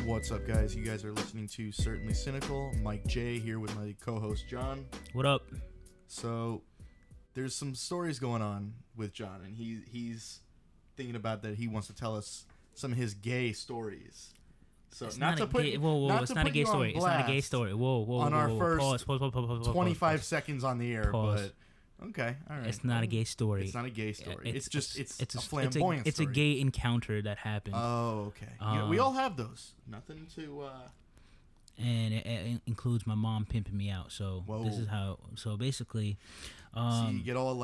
What's up, guys? You guys are listening to Certainly Cynical. Mike J here with my co-host John. What up? So, there's some stories going on with John, and he's thinking about that he wants to tell us some of his gay stories. So, It's not a gay story. It's not a gay story. Whoa. On our first Pause. 25 seconds on the air, Pause. but okay, all right. It's not a gay story. It's not a gay story. It's a flamboyant story. It's a gay encounter that happened. Oh, okay. Yeah, we all have those. Nothing to... And it includes my mom pimping me out. So Whoa. This is how. So basically, so you get all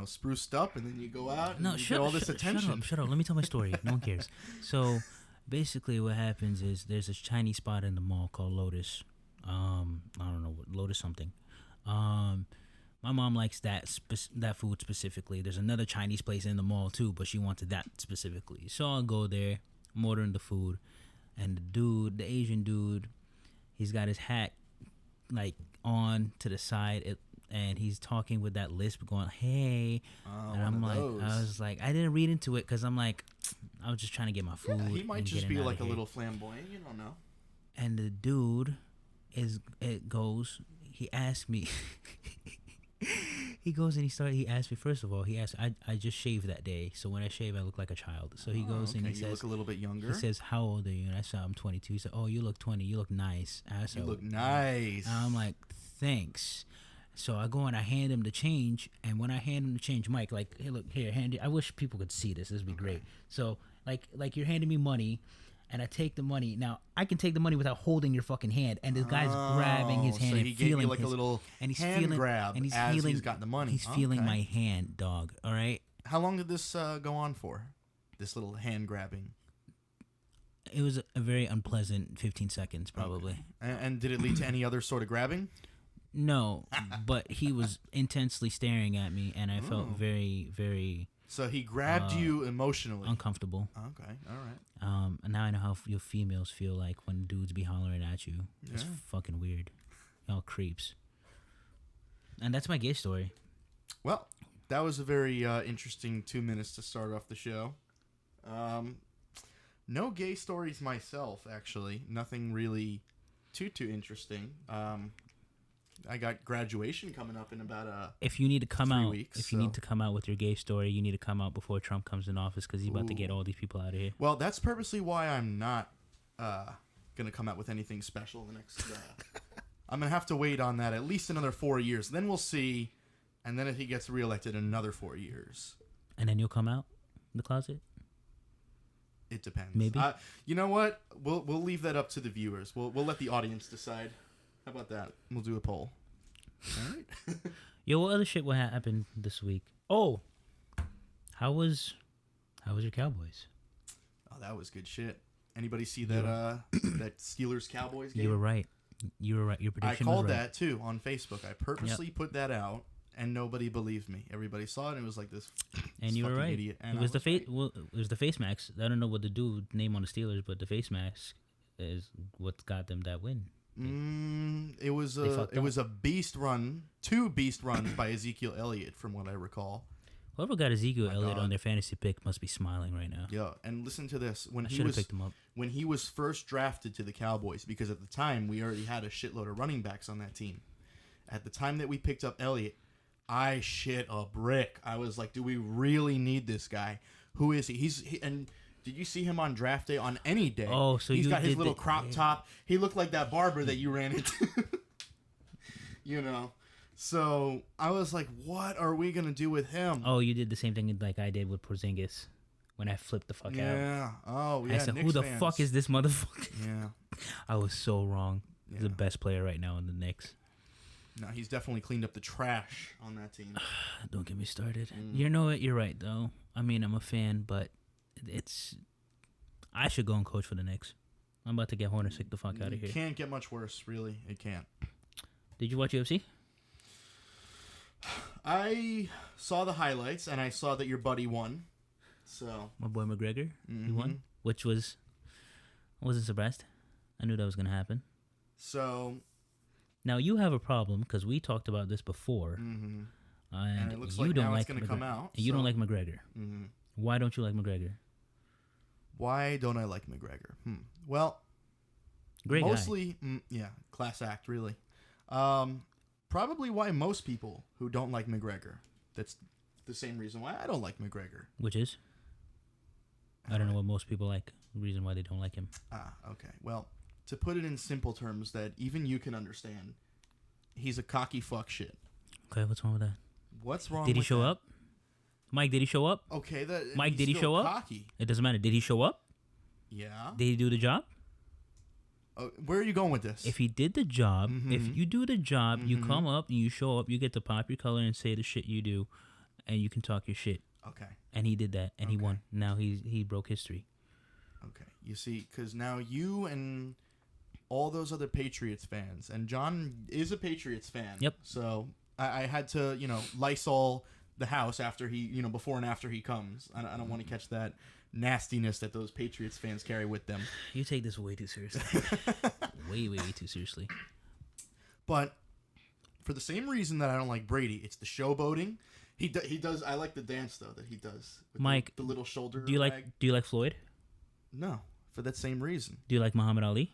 spruced up, and then you go out and you get all this attention. Shut up. Let me tell my story. No one cares. So basically, what happens is there's a Chinese spot in the mall called Lotus. I don't know what Lotus something. My mom likes that food specifically. There's another Chinese place in the mall too, but she wanted that specifically. So I'll go there, I'm ordering the food, and the Asian dude, he's got his hat like on to the side, and he's talking with that lisp, going, "Hey," and I'm like, I was like, I didn't read into it because I'm like, I was just trying to get my food. Yeah, he might just be like a little flamboyant. You don't know. And the dude he asked me. He goes and he asked me, first of all, I just shaved that day, so when I shave I look like a child. So he goes and he says, you look a little bit younger. He says, "How old are you?" And I said, "I'm 22." He said, "Oh, you look 20. You look nice." I said, "You look nice." And I'm like, "Thanks." So I go and I hand him the change, and when I hand him the change, Mike, like, "Hey, look here, hand it." I wish people could see this. This would be great. So like you're handing me money, and I take the money. Now, I can take the money without holding your fucking hand. And this guy's grabbing his hand, so and he feeling gave you like a little hand grab and he's got the money. He's feeling my hand, dog. All right? How long did this go on for? This little hand grabbing? It was a very unpleasant 15 seconds, probably. Okay. And did it lead to any other sort of grabbing? No, but he was intensely staring at me, and I felt very, very... So he grabbed you emotionally. Uncomfortable. Okay, all right. And now I know how you females feel like when dudes be hollering at you. It's fucking weird. Y'all creeps. And that's my gay story. Well, that was a very interesting 2 minutes to start off the show. No gay stories myself, actually. Nothing really too interesting. I got graduation coming up in about if you need to come 3 out, weeks, if you need to come out with your gay story, you need to come out before Trump comes in office because he's about to get all these people out of here. Well, that's purposely why I'm not gonna come out with anything special in the next. I'm gonna have to wait on that at least another 4 years. Then we'll see, and then if he gets reelected, another 4 years. And then you'll come out the closet. It depends. Maybe. You know what? We'll leave that up to the viewers. We'll let the audience decide. How about that? We'll do a poll. All right. Yo, what other shit what happened this week? Oh, how was your Cowboys? Oh, that was good shit. Anybody see that that Steelers Cowboys game? You were right. Your prediction was right. I called that too on Facebook. I purposely put that out, and nobody believed me. Everybody saw it, and it was like this. And you were right. Idiot. And it was it was the face mask. I don't know what the dude name on the Steelers, but the face mask is what got them that win. It was a beast run, 2 beast runs by Ezekiel Elliott, from what I recall. Whoever got Ezekiel Elliott on their fantasy pick must be smiling right now. Yeah, and listen to this: I should have picked him up when he was first drafted to the Cowboys, because at the time we already had a shitload of running backs on that team. At the time that we picked up Elliott, I shit a brick. I was like, "Do we really need this guy? Who is he? And did you see him on draft day? On any day? Oh, so he's got his little crop top. He looked like that barber that you ran into. You know. So I was like, what are we gonna do with him? Oh, you did the same thing like I did with Porzingis when I flipped the fuck out. Yeah. Oh, yeah. I said, who the fuck is this motherfucker? Yeah. I was so wrong. He's the best player right now in the Knicks. No, he's definitely cleaned up the trash on that team. Don't get me started. You know what? You're right, though. I mean, I'm a fan, but I should go and coach for the Knicks. I'm about to get Hornacek the fuck out of here. It can't get much worse, really. It can't. Did you watch UFC? I saw the highlights, and I saw that your buddy won. So my boy McGregor, he won, which I wasn't surprised. I knew that was going to happen. So now you have a problem because we talked about this before, and it looks you like don't now like it's going to come out. You don't like McGregor. Why don't you like McGregor? Why don't I like McGregor? Well, Great guy. Mostly, class act, really. Probably why most people who don't like McGregor. That's the same reason why I don't like McGregor. Which is? I don't know what most people like. The reason why they don't like him. Okay. Well, to put it in simple terms that even you can understand, he's a cocky fuck shit. Okay, what's wrong with that? What's wrong? Did he with show that? up? Mike, did he show up? Okay, Mike, did he show up? Cocky. It doesn't matter. Did he show up? Yeah. Did he do the job? Where are you going with this? If he did the job, if you do the job, you come up and you show up, you get to pop your color and say the shit you do, and you can talk your shit. Okay. And he did that, and he won. Now he broke history. Okay. You see, because now you and all those other Patriots fans, and John is a Patriots fan. Yep. So I had to, Lysol the house after he, before and after he comes. I don't want to catch that nastiness that those Patriots fans carry with them. You take this way too seriously. way too seriously. But for the same reason that I don't like Brady, it's the showboating. He does. I like the dance though that he does. With Mike, the little shoulder. Do you like Floyd? No, for that same reason. Do you like Muhammad Ali?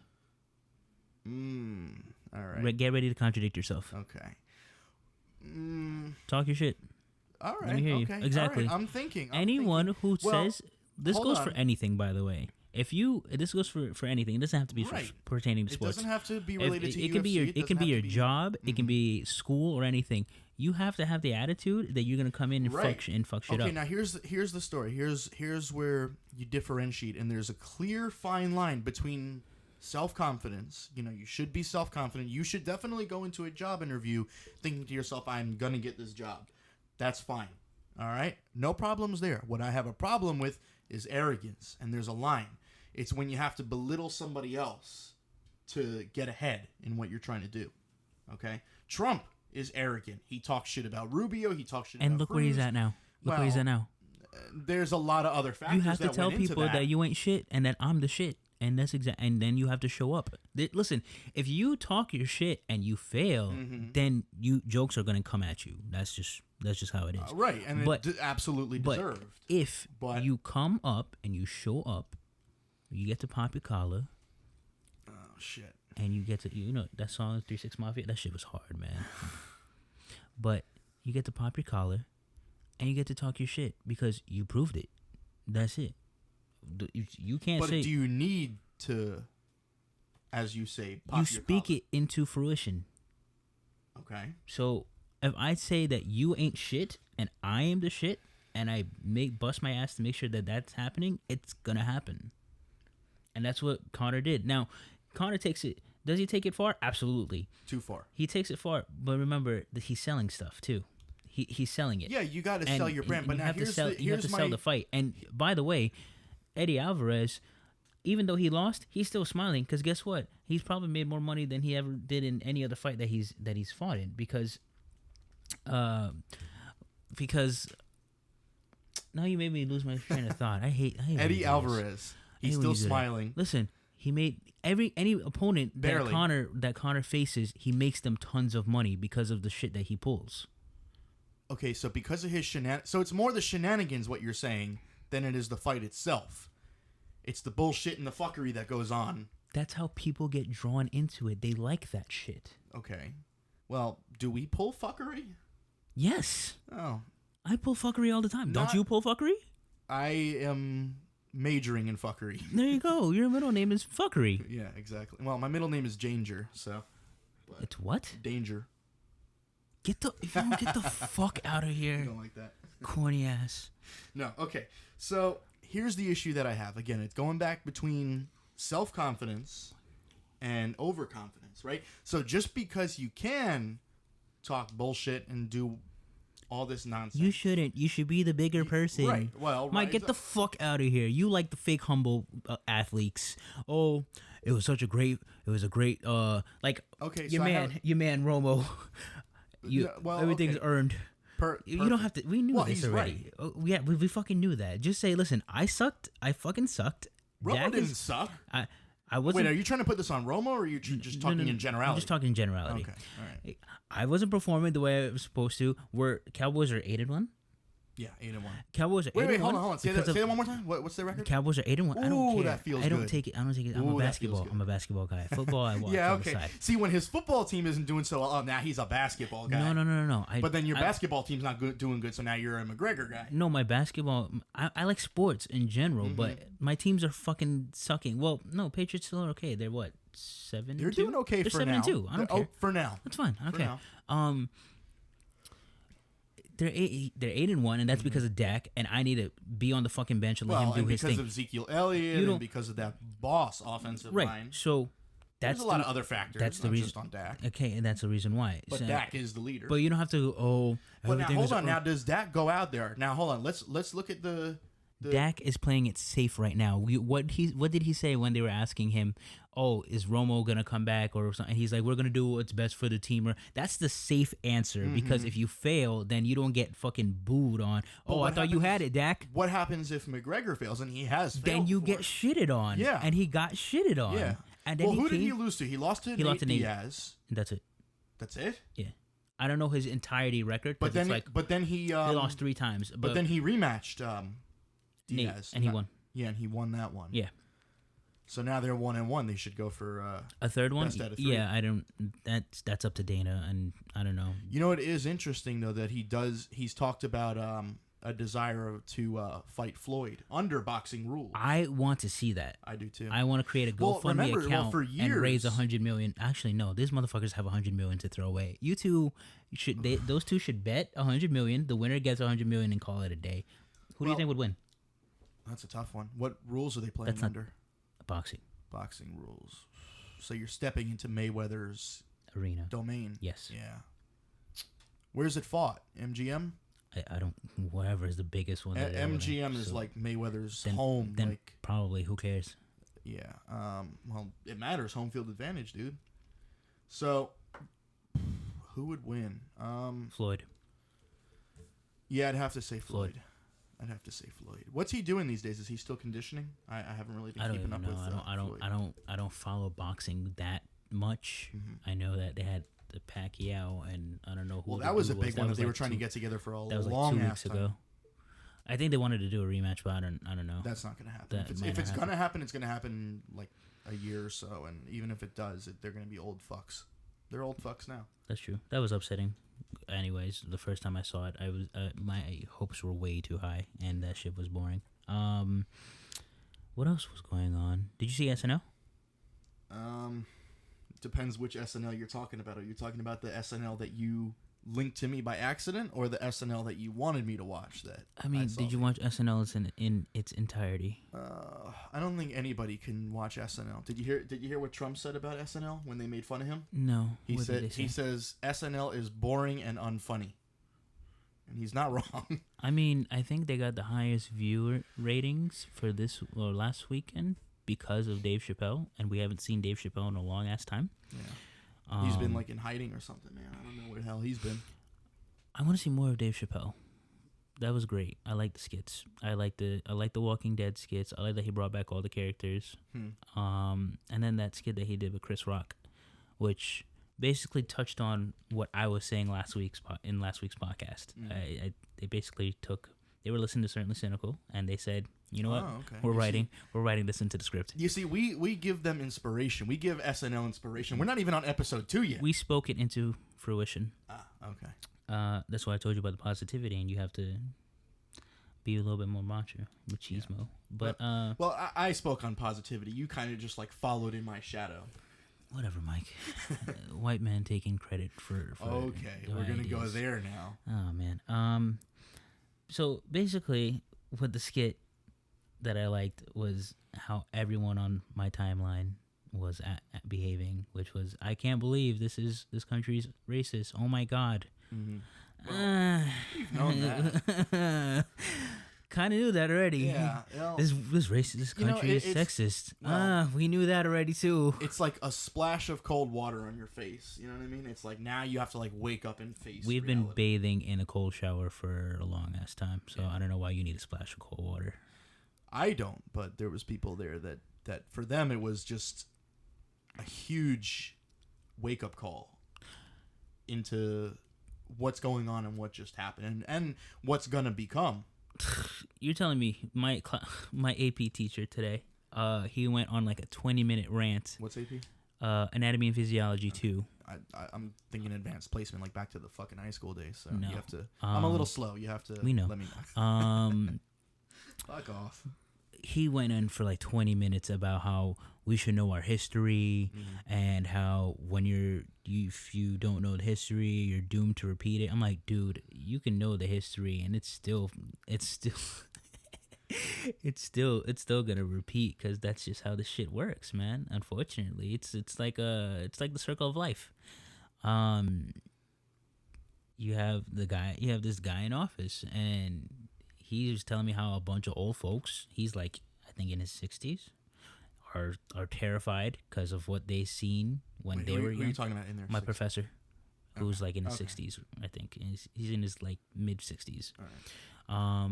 All right. Get ready to contradict yourself. Okay. Talk your shit. All right. Let me hear you. Okay. Exactly. All right. I'm thinking. Anyone who says this hold goes on. for anything, by the way. This goes for anything. It doesn't have to be pertaining to sports. It doesn't have to be related to it UFC. Can be it can be your job. It can be school or anything. You have to have the attitude that you're gonna come in and fuck shit up. Okay, now here's the story. Here's where you differentiate, and there's a clear fine line between self-confidence. You should be self-confident. You should definitely go into a job interview thinking to yourself, I'm gonna get this job. That's fine. All right, no problems there. What I have a problem with is arrogance, and there's a line. It's when you have to belittle somebody else to get ahead in what you're trying to do. Okay, Trump is arrogant. He talks shit about Rubio. He talks shit about look Cruz. where he's at now. Look where he's at now. There's a lot of other factors. You have to that tell went into people that you ain't shit and that I'm the shit, and that's and then you have to show up. Listen, if you talk your shit and you fail, then jokes are gonna come at you. That's just how it is. Right, and absolutely deserved. If you come up and you show up, you get to pop your collar. Oh shit! And you get to that song 3 6 Mafia. That shit was hard, man. But you get to pop your collar, and you get to talk your shit because you proved it. That's it. You can't say. But do you need to, as you say, pop you your speak collar? it into fruition? Okay. So if I say that you ain't shit and I am the shit, and I bust my ass to make sure that that's happening, it's gonna happen. And that's what Conor did. Now, Conor takes it. Does he take it far? Absolutely. Too far. He takes it far, but remember that he's selling stuff too. He's selling it. Yeah, you got to sell your brand, but now you have to sell the fight. And by the way, Eddie Alvarez, even though he lost, he's still smiling because guess what? He's probably made more money than he ever did in any other fight that he's fought in because now you made me lose my train of thought. I hate Eddie Alvarez. He's still smiling. Listen, he made any opponent Barely. that Conor faces, he makes them tons of money because of the shit that he pulls. Okay, so because of his so it's more the shenanigans, what you're saying, than it is the fight itself. It's the bullshit and the fuckery that goes on. That's how people get drawn into it. They like that shit. Okay. Well, do we pull fuckery? Yes. Oh. I pull fuckery all the time. Don't you pull fuckery? I am majoring in fuckery. There you go. Your middle name is fuckery. Yeah, exactly. Well, my middle name is Danger, so. It's what? Danger. Get the fuck out of here. You don't like that? Corny ass. No, okay. So here's the issue that I have. Again, it's going back between self-confidence and overconfidence, right? So just because you can talk bullshit and do all this nonsense. You shouldn't. You should be the bigger person. Right. Well, Mike, get the fuck out of here. You like the fake humble athletes. Oh, it was a great, like, okay, your man Romo. Everything's okay. earned. You don't have to. We knew this already. Right. We fucking knew that. Just say, listen, I sucked. I fucking sucked. Romo didn't suck. I wasn't. Wait, are you trying to put this on Romo, or are you just talking in generality? I'm just talking in generality. Okay, all right. I wasn't performing the way I was supposed to. Cowboys are 8-1? Yeah, 8-1. Cowboys are 8-1. Wait, hold on. Say that one more time. What's their record? Cowboys are 8-1. I don't Ooh, care. that feels I don't good. take it. I'm a basketball. I'm a basketball guy. Football, I watch yeah, on okay. the side. See, when his football team isn't doing so well, now he's a basketball guy. No. But then your basketball team's not doing good, so now you're a McGregor guy. No, my basketball. I like sports in general, but my teams are fucking sucking. Well, no, Patriots still are okay. They're what 7-2? They're doing okay They're for 7-2. now. I don't care. Oh, for now. That's fine. I don't For care. now. They're 8-1, and that's because of Dak. And I need to be on the fucking bench and let him do his thing. Because of Ezekiel Elliott, and because of that boss offensive line. So that's there's a lot of other factors. That's the reason. Just on Dak. Okay, and that's the reason why. But Dak is the leader. But you don't have to. But now hold on. Now does Dak go out there? Now hold on. Let's look at the. Dak is playing it safe right now. What did he say when they were asking him, "Oh, is Romo gonna come back or something?" And he's like, "We're gonna do what's best for the team." That's the safe answer because if you fail, then you don't get fucking booed on. I thought you had it, Dak. What happens if McGregor fails and he has failed? Then you get shitted on. Yeah, and he got shitted on. Yeah. And then who did he lose to? He lost to Nate Diaz. That's it. That's it. Yeah. I don't know his entirety record, but then he lost 3 times. But then he rematched Diaz, Nate, and he won. Yeah, and he won that one. Yeah. So now they're 1-1. They should go for a third one. Best out of 3. Yeah, I don't. That's up to Dana, and I don't know. You know, it is interesting though that he's talked about a desire to fight Floyd under boxing rules. I want to see that. I do too. I want to create a GoFundMe account for years, and raise $100 million. Actually, no, these motherfuckers have $100 million to throw away. You two should. Those two should bet $100 million. The winner gets $100 million and call it a day. Who do you think would win? That's a tough one. What rules are they playing under? Boxing. Boxing rules. So you're stepping into Mayweather's arena domain. Yes. Yeah. Where's it fought? MGM? I don't. Whatever is the biggest one. MGM is like Mayweather's home. Then like probably. Who cares? Yeah. Well, it matters. Home field advantage, dude. So, who would win? Floyd. Yeah, I'd have to say Floyd. I'd have to say Floyd. What's he doing these days? Is he still conditioning? I haven't really been keeping up with I don't follow boxing that much. I know that they had the Pacquiao and I don't know who. Well, that was a big one that they were trying to get together for a long ass time. That was like 2 weeks ago. I think they wanted to do a rematch, but I don't know. That's not going to happen. If it's going to happen, it's going to happen like a year or so. And even if it does, they're going to be old fucks. They're old fucks now. That's true. That was upsetting. Anyways, the first time I saw it, I was my hopes were way too high, and that shit was boring. What else was going on? Did you see SNL? Depends which SNL you're talking about. Are you talking about the SNL that you linked to me by accident, or the SNL that you wanted me to watch? Did you watch SNL in its entirety? I don't think anybody can watch SNL. Did you hear what Trump said about SNL when they made fun of him? No. He says SNL is boring and unfunny, and he's not wrong. I think they got the highest viewer ratings for this or last weekend because of Dave Chappelle, and we haven't seen Dave Chappelle in a long ass time. Yeah. He's been like in hiding or something, man. I don't know where the hell he's been. I want to see more of Dave Chappelle. That was great. I like the skits. I like the Walking Dead skits. I like that he brought back all the characters. And then that skit that he did with Chris Rock, which basically touched on what I was saying last week's podcast. They basically they were listening to Certainly Cynical, and they said, you know what? Okay. We're writing this into the script. You see, we give them inspiration. We give SNL inspiration. We're not even on episode 2 yet. We spoke it into fruition. Okay. That's why I told you about the positivity, and you have to be a little bit more macho, machismo. Yeah. But well, I spoke on positivity. You kind of just like followed in my shadow. Whatever, Mike. White man taking credit for okay, we're gonna go there now. Oh man. So basically, what the skit that I liked was how everyone on my timeline was behaving, which was, I can't believe this country's racist. Oh my god. Mm-hmm. Well, you've known that. Kind of knew that already. Yeah. This racist. This country is sexist. We knew that already too. It's like a splash of cold water on your face. You know what I mean? It's like now you have to like wake up and face. We've been bathing in a cold shower for a long ass time, so I don't know why you need a splash of cold water. I don't, but there was people there that for them it was just a huge wake up call into what's going on and what just happened and what's gonna become. You're telling me my AP teacher today, he went on like a 20-minute rant. What's AP? Anatomy and Physiology 2. I'm thinking advanced placement, like back to the fucking high school days. So No. you have to. I'm a little slow. You have to. We know. Let me know. Fuck off. He went in for like 20 minutes about how we should know our history and how when if you don't know the history, you're doomed to repeat it. I'm like, dude, you can know the history and it's still it's still gonna repeat because that's just how this shit works, man. Unfortunately, it's like the circle of life. You have this guy in office, and he was telling me how a bunch of old folks, he's like, I think in his 60s, are terrified because of what they seen when they were young. Who are you talking about in there? My professor, who's like in his Okay. 60s, I think. He's in his like mid 60s. All right.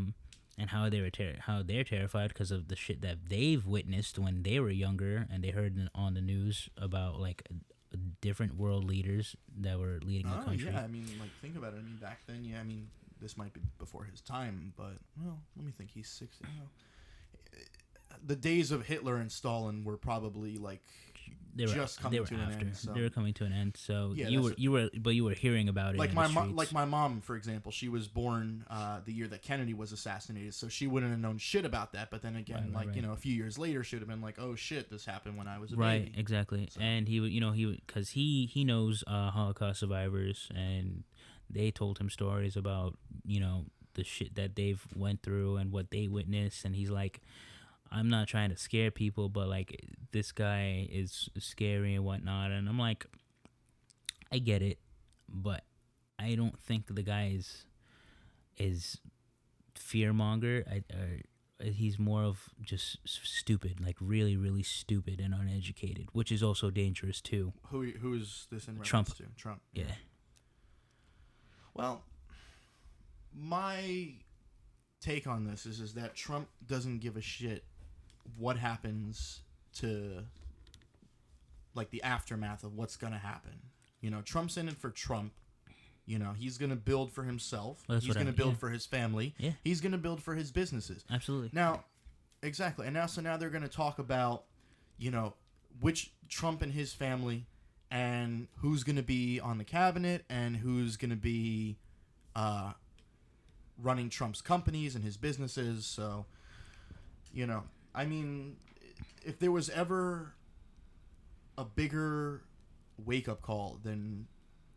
And how they're terrified because of the shit that they've witnessed when they were younger, and they heard on the news about like different world leaders that were leading the country. Yeah, I mean, like, think about it. I mean, back then, yeah, I mean, this might be before his time, but, well, let me think. He's 60. The days of Hitler and Stalin were probably, like, coming to an end. So. They were coming to an end. So Yeah, you were hearing about it. Like in my the streets. like my mom, for example, she was born the year that Kennedy was assassinated, so she wouldn't have known shit about that. But then again, Right. you know, a few years later, she would have been like, "Oh shit, this happened when I was a right, baby." exactly. So. And he would, because he knows Holocaust survivors, and they told him stories about the shit that they've went through and what they witnessed, and he's like, I'm not trying to scare people, but like this guy is scary and whatnot. And I'm like, I get it, but I don't think the guy is fearmonger. He's more of just stupid, like really, really stupid and uneducated, which is also dangerous too. Who is this in reference Trump. to? Trump. Yeah. Well, my take on this is that Trump doesn't give a shit what happens to, like, the aftermath of what's gonna happen. You know, Trump's in it for Trump. You know, he's gonna build for himself. Well, he's gonna build for his family. Yeah. He's gonna build for his businesses. Absolutely. Now, exactly. And now they're gonna talk about, which Trump and his family, and who's gonna be on the cabinet, and who's gonna be running Trump's companies and his businesses. So, I mean, if there was ever a bigger wake-up call than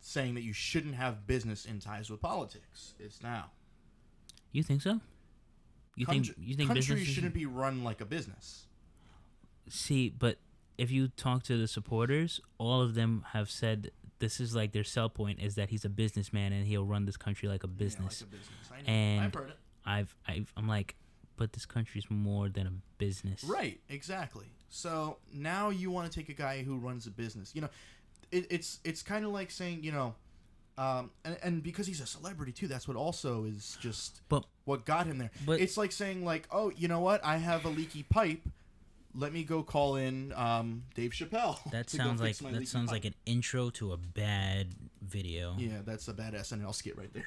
saying that you shouldn't have business in ties with politics, it's now. You think so? You think countries business shouldn't be run like a business? See, but if you talk to the supporters, all of them have said this is like their sell point is that he's a businessman and he'll run this country like a business. Yeah, like a business. I know. And I've heard it. I'm like, but this country's more than a business. Right, exactly. So now you want to take a guy who runs a business. It's kind of like saying, and because he's a celebrity too, that's what also is just what got him there. But it's like saying, like, oh, you know what? I have a leaky pipe. Let me go call in Dave Chappelle. That sounds like an intro to a bad video. Yeah, that's a bad SNL skit right there.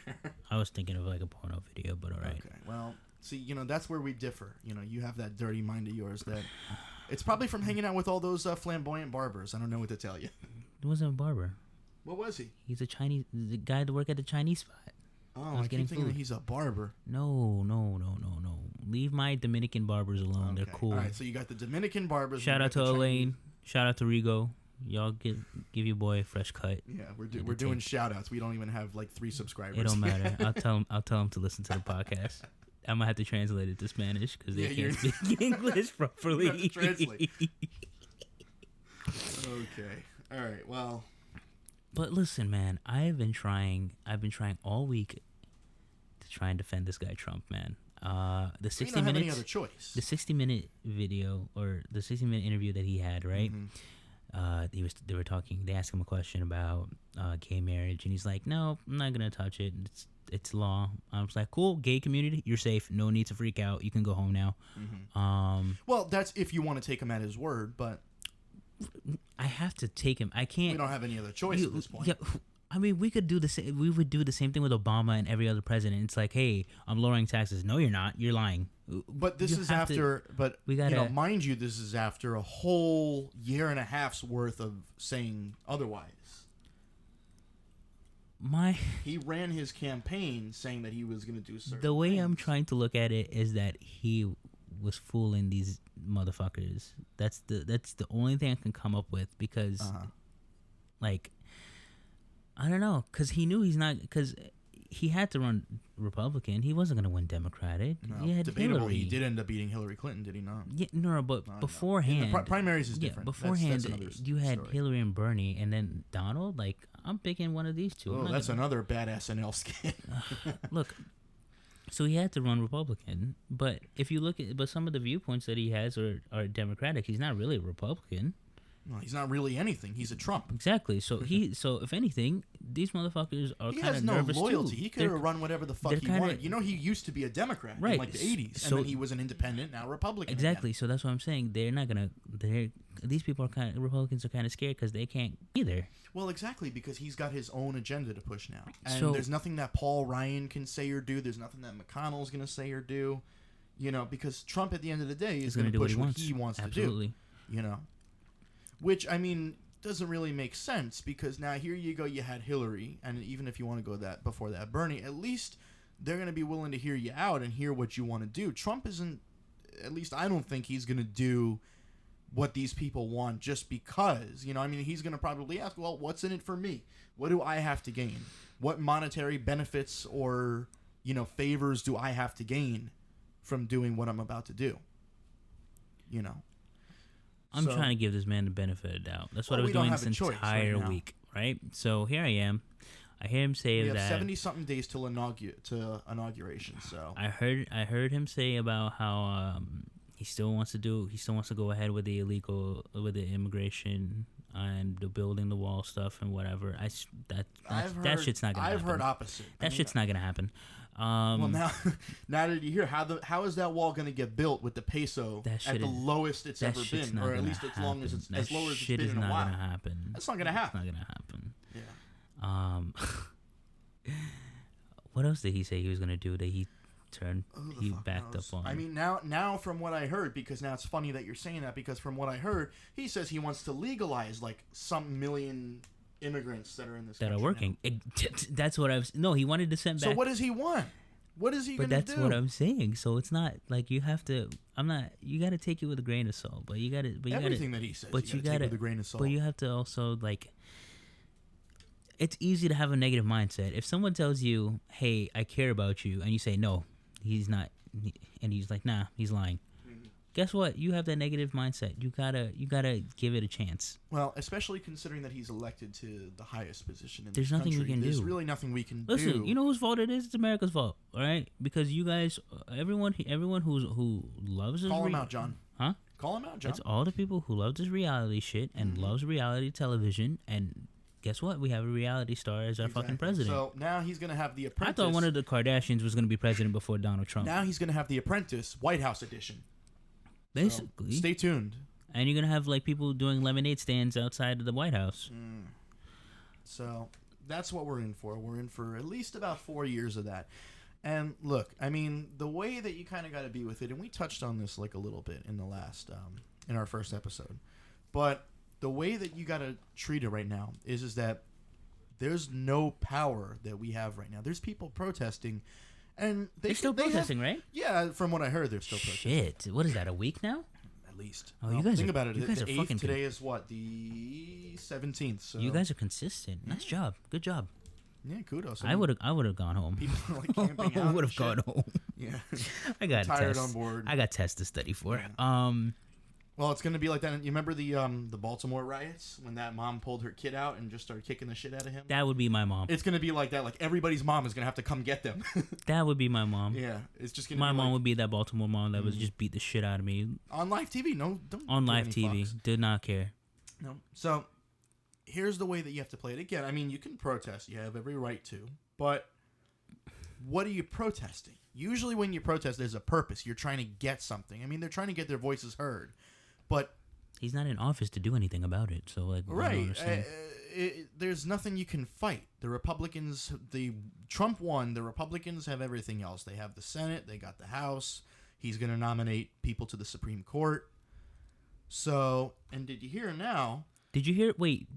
I was thinking of like a porno video, but all right. Okay, well, see, that's where we differ. You have that dirty mind of yours that it's probably from hanging out with all those flamboyant barbers. I don't know what to tell you. He wasn't a barber. What was he? He's the guy that worked at the Chinese spot. Oh, I keep thinking that he's a barber. No. Leave my Dominican barbers alone. Okay. They're cool. All right, so you got the Dominican barbers. Shout out to Elaine. Shout out to Rigo. Y'all give your boy a fresh cut. Yeah, we're doing shout outs. We don't even have like 3 subscribers. It don't matter. I'll tell him to listen to the podcast. I'm gonna have to translate it to Spanish because they can't speak English properly. You have to translate. Okay. All right. Well. But listen, man, I've been trying all week to try and defend this guy Trump, man. The 60 we don't minutes. have any other choice. The 60-minute video or the 60-minute interview that he had, right? Mm-hmm. They were talking. They asked him a question about gay marriage, and he's like, "No, I'm not gonna touch it. It's law." I was like, "Cool, gay community, you're safe. No need to freak out. You can go home now." Mm-hmm. Well, that's if you want to take him at his word, but I have to take him. I can't. We don't have any other choice at this point. Yeah, I mean, we could do the same. We would do the same thing with Obama and every other president. It's like, hey, I'm lowering taxes. No, you're not. You're lying. But this is after. But we gotta, mind you, this is after a whole year and a half's worth of saying otherwise. He ran his campaign saying that he was going to do certain. The way things. I'm trying to look at it is that he was fooling these motherfuckers. That's the only thing I can come up with because, like, I don't know, because he knew he's not, because he had to run Republican. He wasn't going to win Democratic. No, he had debatable. Hillary. He did end up beating Hillary Clinton, did he not? Yeah, no, but beforehand, the primaries is different. Beforehand, that's you had story. Hillary and Bernie, and then Donald. Like, I'm picking one of these two. Oh, that's another bad SNL skit. Look, so he had to run Republican, but if you look at, some of the viewpoints that he has are Democratic. He's not really a Republican. Well, he's not really anything. He's a Trump. Exactly. So so if anything, these motherfuckers are kind of nervous too. He has no loyalty. He could have run whatever the fuck he wanted. You know, he used to be a Democrat in like the 80s, and then he was an independent, now Republican. Exactly. Again. So that's what I'm saying. They're not gonna. These people are Republicans are kind of scared because they can't either. Well, exactly, because he's got his own agenda to push now, and there's nothing that Paul Ryan can say or do. There's nothing that McConnell's gonna say or do. You know, because Trump at the end of the day is going to push what he wants to do. You know. Which, I mean, doesn't really make sense because now here you go, you had Hillary, and even if you want to go before that, Bernie, at least they're going to be willing to hear you out and hear what you want to do. Trump isn't, at least I don't think he's going to do what these people want just because, you know, I mean, he's going to probably ask, well, what's in it for me? What do I have to gain? What monetary benefits or, you know, favors do I have to gain from doing what I'm about to do? You know? I'm trying to give this man the benefit of the doubt. That's what I was doing this entire week, right? So here I am. I hear him say that we have 70-something days till inauguration. So I heard him say about how he still wants to go ahead with the immigration and the building the wall stuff and whatever. That shit's not gonna happen. I've heard opposite. That shit's not gonna happen. Well, now did you hear how is that wall going to get built with the peso at the lowest it's ever been, or at least as low as it's been in a while? Shit is not gonna happen. That's not gonna happen. It's not gonna happen. Yeah. What else did he say he was gonna do that he backed up on? I mean, now from what I heard, because now it's funny that you're saying that, because from what I heard, he says he wants to legalize like some million immigrants that are in this country that are working. That's what I was. No, he wanted to send back. So what does he want? What is he going to do? But that's what I'm saying. So it's not like you have to. I'm not. You got to take it with a grain of salt. But you got to. Everything that he says. But you got to take it with a grain of salt. But you have to also like. It's easy to have a negative mindset. If someone tells you, "Hey, I care about you," and you say, "No, he's not," and he's like, "Nah, he's lying." Guess what? You have that negative mindset. You gotta give it a chance. Well, especially considering that he's elected to the highest position in There's the nothing country. we can There's do. really nothing we can do. Listen, you know whose fault it is? It's America's fault. All right, because you guys, everyone who loves this. Call him out, John. Huh? Call him out, John. It's all the people who love this reality shit and loves reality television. And guess what? We have a reality star as our fucking president. So now he's gonna have The Apprentice. I thought one of the Kardashians was gonna be president before Donald Trump. Now he's gonna have The Apprentice, White House edition. Basically. So stay tuned. And you're going to have like people doing lemonade stands outside of the White House. So that's what we're in for. We're in for at least about 4 years of that. And look, I mean, the way that you kind of got to be with it, and we touched on this like a little bit in the last, in our first episode, but the way that you got to treat it right now is that there's no power that we have right now. There's people protesting. And they're still protesting, right? Yeah, from what I heard, they're still protesting. Shit, what is that? A week now? At least. Oh, you guys think about it. You guys the are 8th, fucking. Today is what, the 17th. So you guys are consistent. Nice job. Good job. Yeah, kudos. I would have gone home. People are like camping out. I would have gone home. Yeah, I got tired tests. on board. I got tests to study for. Yeah. Well, it's gonna be like that. You remember the Baltimore riots when that mom pulled her kid out and just started kicking the shit out of him? That would be my mom. It's gonna be like that. Like everybody's mom is gonna have to come get them. That would be my mom. Yeah, it's just gonna. My be mom like, would be that Baltimore mom that was just beat the shit out of me on live TV. No, don't. On live TV, fucks. did not care. No. So here's the way that you have to play it. Again, I mean, you can protest. You have every right to, but what are you protesting? Usually, when you protest, there's a purpose. You're trying to get something. I mean, they're trying to get their voices heard, but. He's not in office to do anything about it, so like, right. there's nothing you can fight. The Republicans, Trump won. The Republicans have everything else. They have the Senate. They got the House. He's going to nominate people to the Supreme Court. So, and did you hear now? Did you hear? Wait,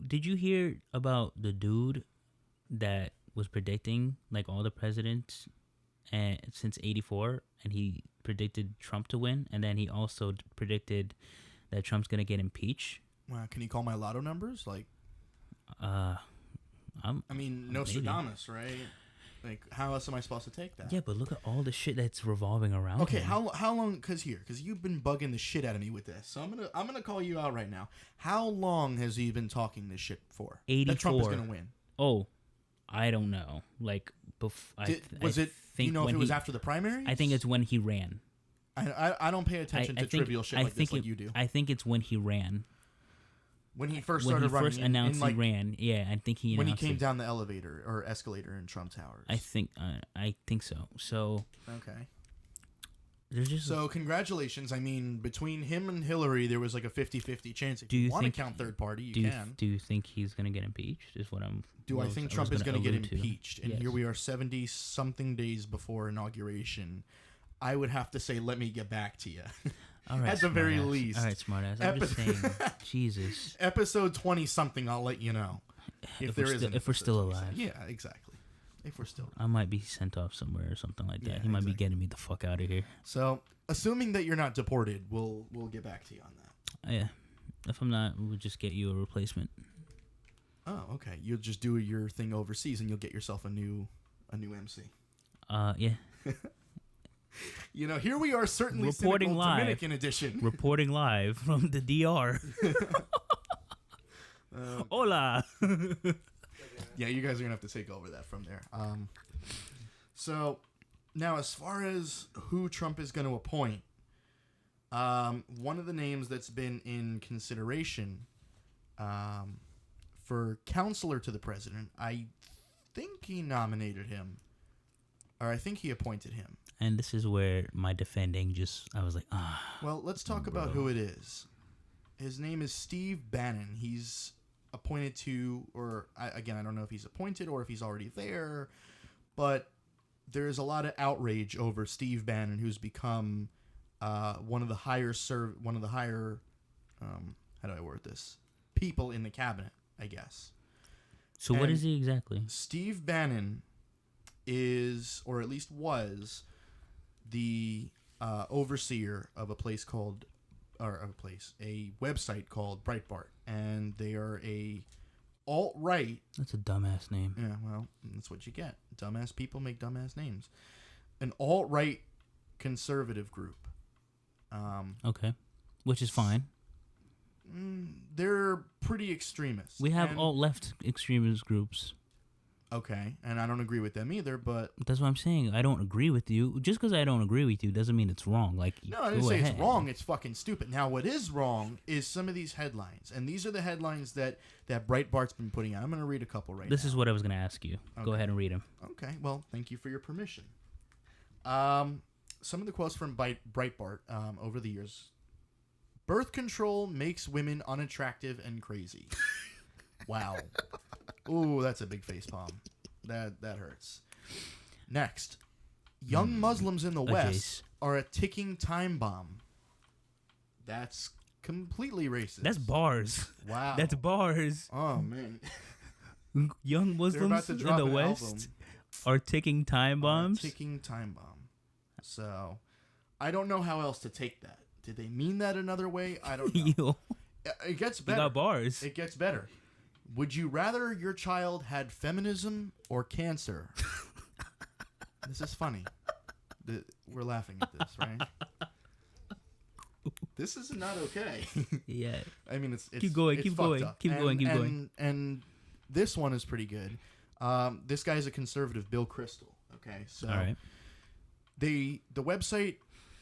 did you hear about the dude that was predicting like all the presidents since '84, and he predicted Trump to win, and then he also predicted that Trump's gonna get impeached? Well, can you call my lotto numbers? Like, maybe. Nostradamus, right? Like, how else am I supposed to take that? Yeah, but look at all the shit that's revolving around. Okay, him. how long? Because you've been bugging the shit out of me with this, so I'm gonna call you out right now. How long has he been talking this shit for? 84. That Trump is gonna win. Oh, I don't know. Like, if it was after the primaries? I think it's when he ran. I don't pay attention to trivial shit like this like you do. I think it's when he ran. When he first started running, he ran. Yeah, I think he announced when he came down the elevator or escalator in Trump Towers. I think so. So okay. There's just so congratulations. I mean, between him and Hillary, there was like a 50-50 chance. If you want to count third party, you can. Do you think he's going to get impeached? Is what I'm. I think Trump is going to get impeached? And here we are, 70-something days before inauguration. I would have to say, let me get back to you. All right, at the very least. All right, smartass. I'm just saying, Jesus. Episode 20-something, I'll let you know. If we're still alive. Yeah, exactly. If we're still alive. I might be sent off somewhere or something like that. He might be getting me the fuck out of here. So, assuming that you're not deported, we'll get back to you on that. Yeah. If I'm not, we'll just get you a replacement. Oh, okay. You'll just do your thing overseas and you'll get yourself a new MC. Yeah. You know, here we are, certainly reporting Cynical live. Dominican edition. Reporting live from the DR. Hola. Yeah, you guys are gonna have to take over that from there. So now, as far as who Trump is going to appoint, one of the names that's been in consideration for counselor to the president, I think he nominated him, or I think he appointed him. And this is where my defending I was like, Well, let's talk about who it is. His name is Steve Bannon. He's appointed to, I don't know if he's appointed or if he's already there, but there's a lot of outrage over Steve Bannon, who's become one of the higher how do I word this? People in the cabinet, I guess. So what is he exactly? Steve Bannon is, or at least was, the overseer of a website called Breitbart, and they are a alt-right. That's a dumbass name. Yeah, well, that's what you get. Dumbass people make dumbass names. An alt-right conservative group. Okay, which is fine. They're pretty extremist. We have alt-left extremist groups. Okay, and I don't agree with them either, but... That's what I'm saying. I don't agree with you. Just because I don't agree with you doesn't mean it's wrong. Like, no, I didn't say it's wrong. It's fucking stupid. Now, what is wrong is some of these headlines, and these are the headlines that Breitbart's been putting out. I'm going to read a couple right now. This is what I was going to ask you. Okay. Go ahead and read them. Okay, well, thank you for your permission. Some of the quotes from Breitbart over the years. Birth control makes women unattractive and crazy. Wow. Ooh, that's a big facepalm. That hurts. Next. Young Muslims in the West are a ticking time bomb. That's completely racist. That's bars. Wow. That's bars. Oh, man. Young Muslims in the West are ticking time bombs? Ticking time bomb. So, I don't know how else to take that. Did they mean that another way? I don't know. It gets better. You got bars. It gets better. Would you rather your child had feminism or cancer? This is funny. We're laughing at this, right? This is not okay. Yeah. I mean, it's keep going. It's keep going. Keep going. And this one is pretty good. This guy's a conservative, Bill Kristol. Okay, so all right. The website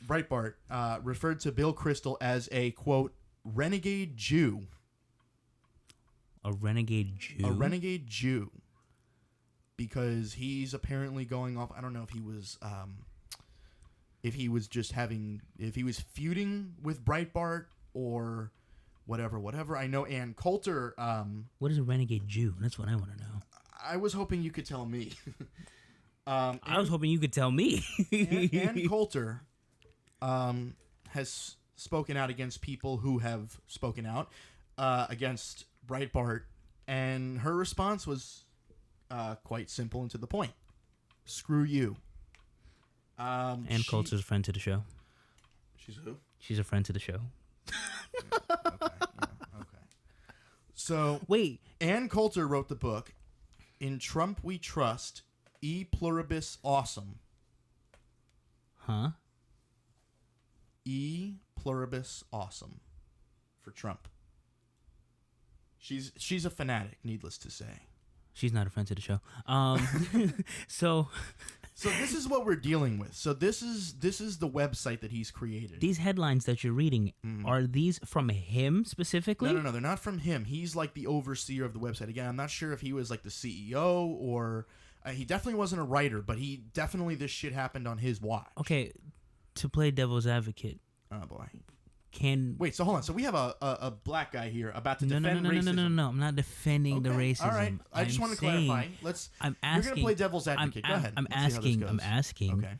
Breitbart referred to Bill Kristol as a, quote, renegade Jew. A renegade Jew? A renegade Jew. Because he's apparently going off. I don't know if he was feuding with Breitbart, or whatever. I know Ann Coulter. What is a renegade Jew? That's what I want to know. I was hoping you could tell me. I was hoping you could tell me. Ann Coulter has spoken out against people who have spoken out against Breitbart, and her response was quite simple and to the point. Screw you. Ann Coulter's a friend to the show. She's who? She's a friend to the show. Okay. So wait, Ann Coulter wrote the book In Trump We Trust, E Pluribus Awesome. Huh? E Pluribus Awesome for Trump. She's a fanatic, needless to say. She's not a friend to the show. So this is what we're dealing with. So this is the website that he's created. These headlines that you're reading, are these from him specifically? No, they're not from him. He's like the overseer of the website. Again, I'm not sure if he was like the CEO or he definitely wasn't a writer, but he definitely, this shit happened on his watch. Okay, to play devil's advocate. Oh boy. Wait, so hold on. So we have a black guy here about to defend racism. No. I'm not defending the racism. All right. I just want to clarify. I'm asking. You're gonna play devil's advocate. Go ahead. I'm asking. Okay.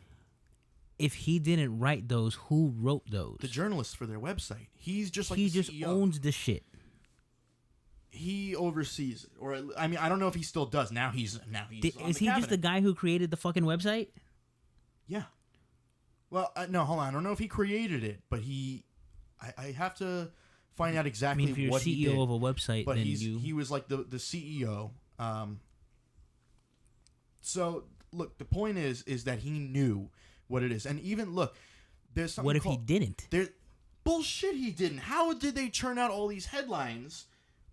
If he didn't write those, who wrote those? The journalists for their website. He's just like he the just CEO. owns the shit. He oversees it, or I mean, I don't know if he still does. Now he's. Is he just the guy who created the fucking website? Yeah. Well, no, hold on. I don't know if he created it, but I have to find out exactly if you're what he did. CEO of a website, but then he was like the CEO. So look, the point is that he knew what it is, and even look, there's something. What if he didn't? Bullshit. He didn't. How did they churn out all these headlines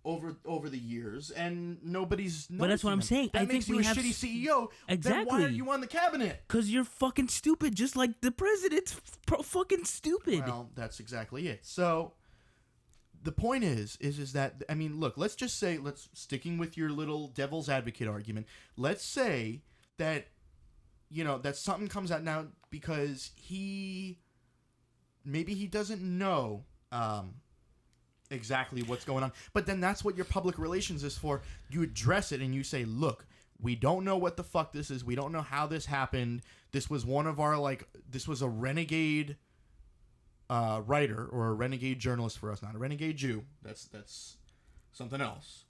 over the years, and nobody's? But that's what I'm saying. That I makes think you a shitty CEO. Exactly. Then why are you on the cabinet? Because you're fucking stupid, just like the president's fucking stupid. Well, that's exactly it. So the point is that, I mean, look, let's just say, sticking with your little devil's advocate argument, let's say that, that something comes out now because maybe he doesn't know exactly what's going on. But then that's what your public relations is for. You address it and you say, look, we don't know what the fuck this is. We don't know how this happened. This was one of our, this was a renegade writer or a renegade journalist for us, not a renegade Jew. That's something else.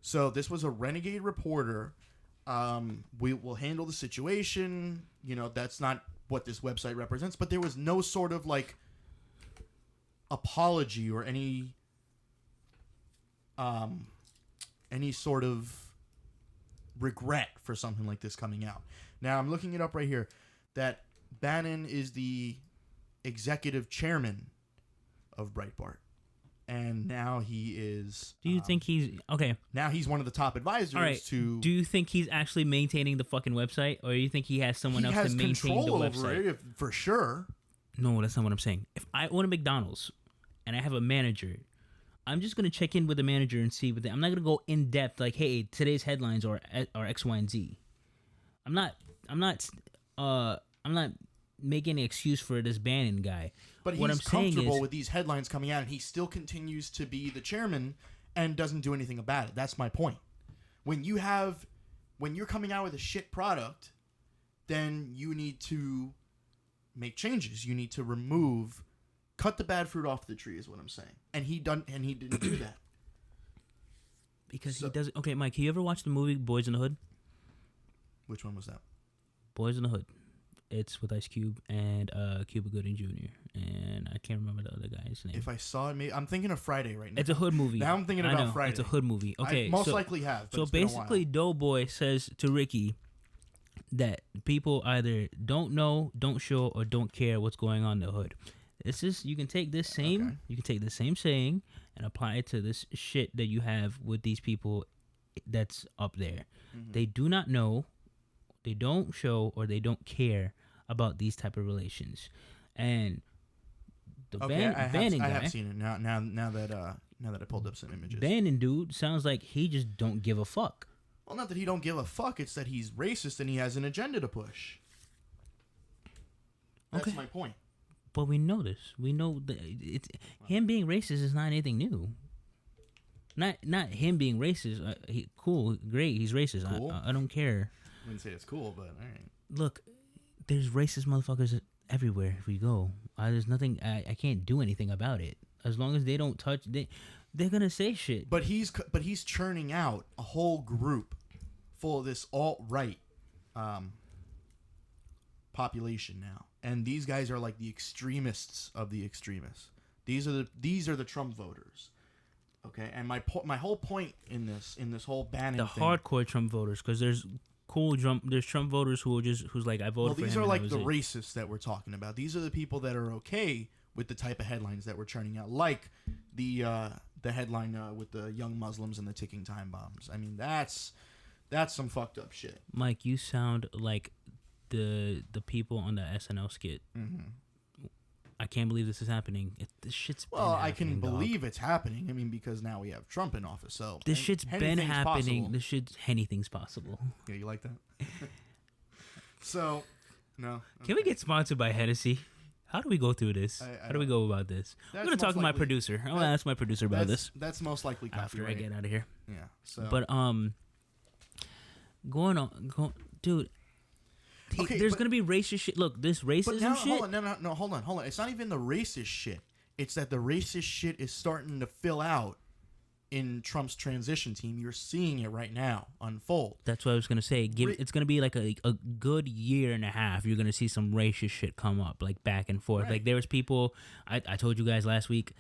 So this was a renegade reporter. We will handle the situation. That's not what this website represents. But there was no sort of apology or any sort of regret for something like this coming out. Now I'm looking it up right here that Bannon is the executive chairman of Breitbart, and now he is. Do you think he's okay? Now he's one of the top advisors. All right. Do you think he's actually maintaining the fucking website, or do you think he has someone else to maintain the website? Over it, for sure. No, that's not what I'm saying. If I own a McDonald's and I have a manager, I'm just gonna check in with the manager and see what I'm not gonna go in depth like, hey, today's headlines are X, Y, and Z. I'm not making an excuse for this Bannon guy. But he's comfortable with these headlines coming out, and he still continues to be the chairman and doesn't do anything about it. That's my point. When you're coming out with a shit product, then you need to make changes. You need to cut the bad fruit off the tree, is what I'm saying. And he didn't do that. Because he doesn't. Okay, Mike, have you ever watched the movie Boys in the Hood? Which one was that? Boys in the Hood. It's with Ice Cube and Cuba Gooding Jr. And I can't remember the other guy's name. If I saw it, I'm thinking of Friday right now. It's a hood movie. Now I'm thinking about Friday. It's a hood movie. Okay, I most likely have. But so basically, Doughboy says to Ricky that people either don't know, don't show, or don't care what's going on in the hood. You can take this same saying and apply it to this shit that you have with these people that's up there. Mm-hmm. They do not know, they don't show, or they don't care about these type of relations. And the Bannon guy, I have seen it now that I pulled up some images. Bannon dude sounds like he just don't give a fuck. Well, not that he don't give a fuck, it's that he's racist and he has an agenda to push. That's my point. But we know this. We know that him being racist is not anything new. Not him being racist. Cool, great. He's racist. Cool? I don't care. I wouldn't say it's cool, but all right. Look, there's racist motherfuckers everywhere we go. There's nothing. I can't do anything about it. As long as they don't touch, they're gonna say shit. But he's churning out a whole group full of this alt-right population now, and these guys are like the extremists of the extremists. These are the Trump voters. Okay, and my whole point in this whole Bannon the thing, hardcore Trump voters, because there's Trump voters who's like, I voted for him. These are like the racists that we're talking about. These are the people that are okay with the type of headlines that we're churning out, like the headline with the young Muslims and the ticking time bombs. I mean, that's some fucked up shit. Mike, you sound like the people on the SNL skit. Mm-hmm. I can't believe this is happening. This shit's been well, happening, I can dog. believe it's happening. I mean, because now we have Trump in office, so this shit's been happening. Possible. Anything's possible. Yeah, you like that? So, no. Okay. Can we get sponsored by Hennessy? How do we go through this? How do we go about this? I'm gonna talk to my producer. I'm gonna ask my producer about this. That's most likely after I get out of here. Yeah. So, but dude. Okay, there's gonna be racist shit. Look, this racism but now, shit. Hold on. It's not even the racist shit. It's that the racist shit is starting to fill out in Trump's transition team. You're seeing it right now unfold. That's what I was gonna say. It's gonna be like a good year and a half. You're gonna see some racist shit come up, like back and forth. Right. Like there was people. I told you guys last week.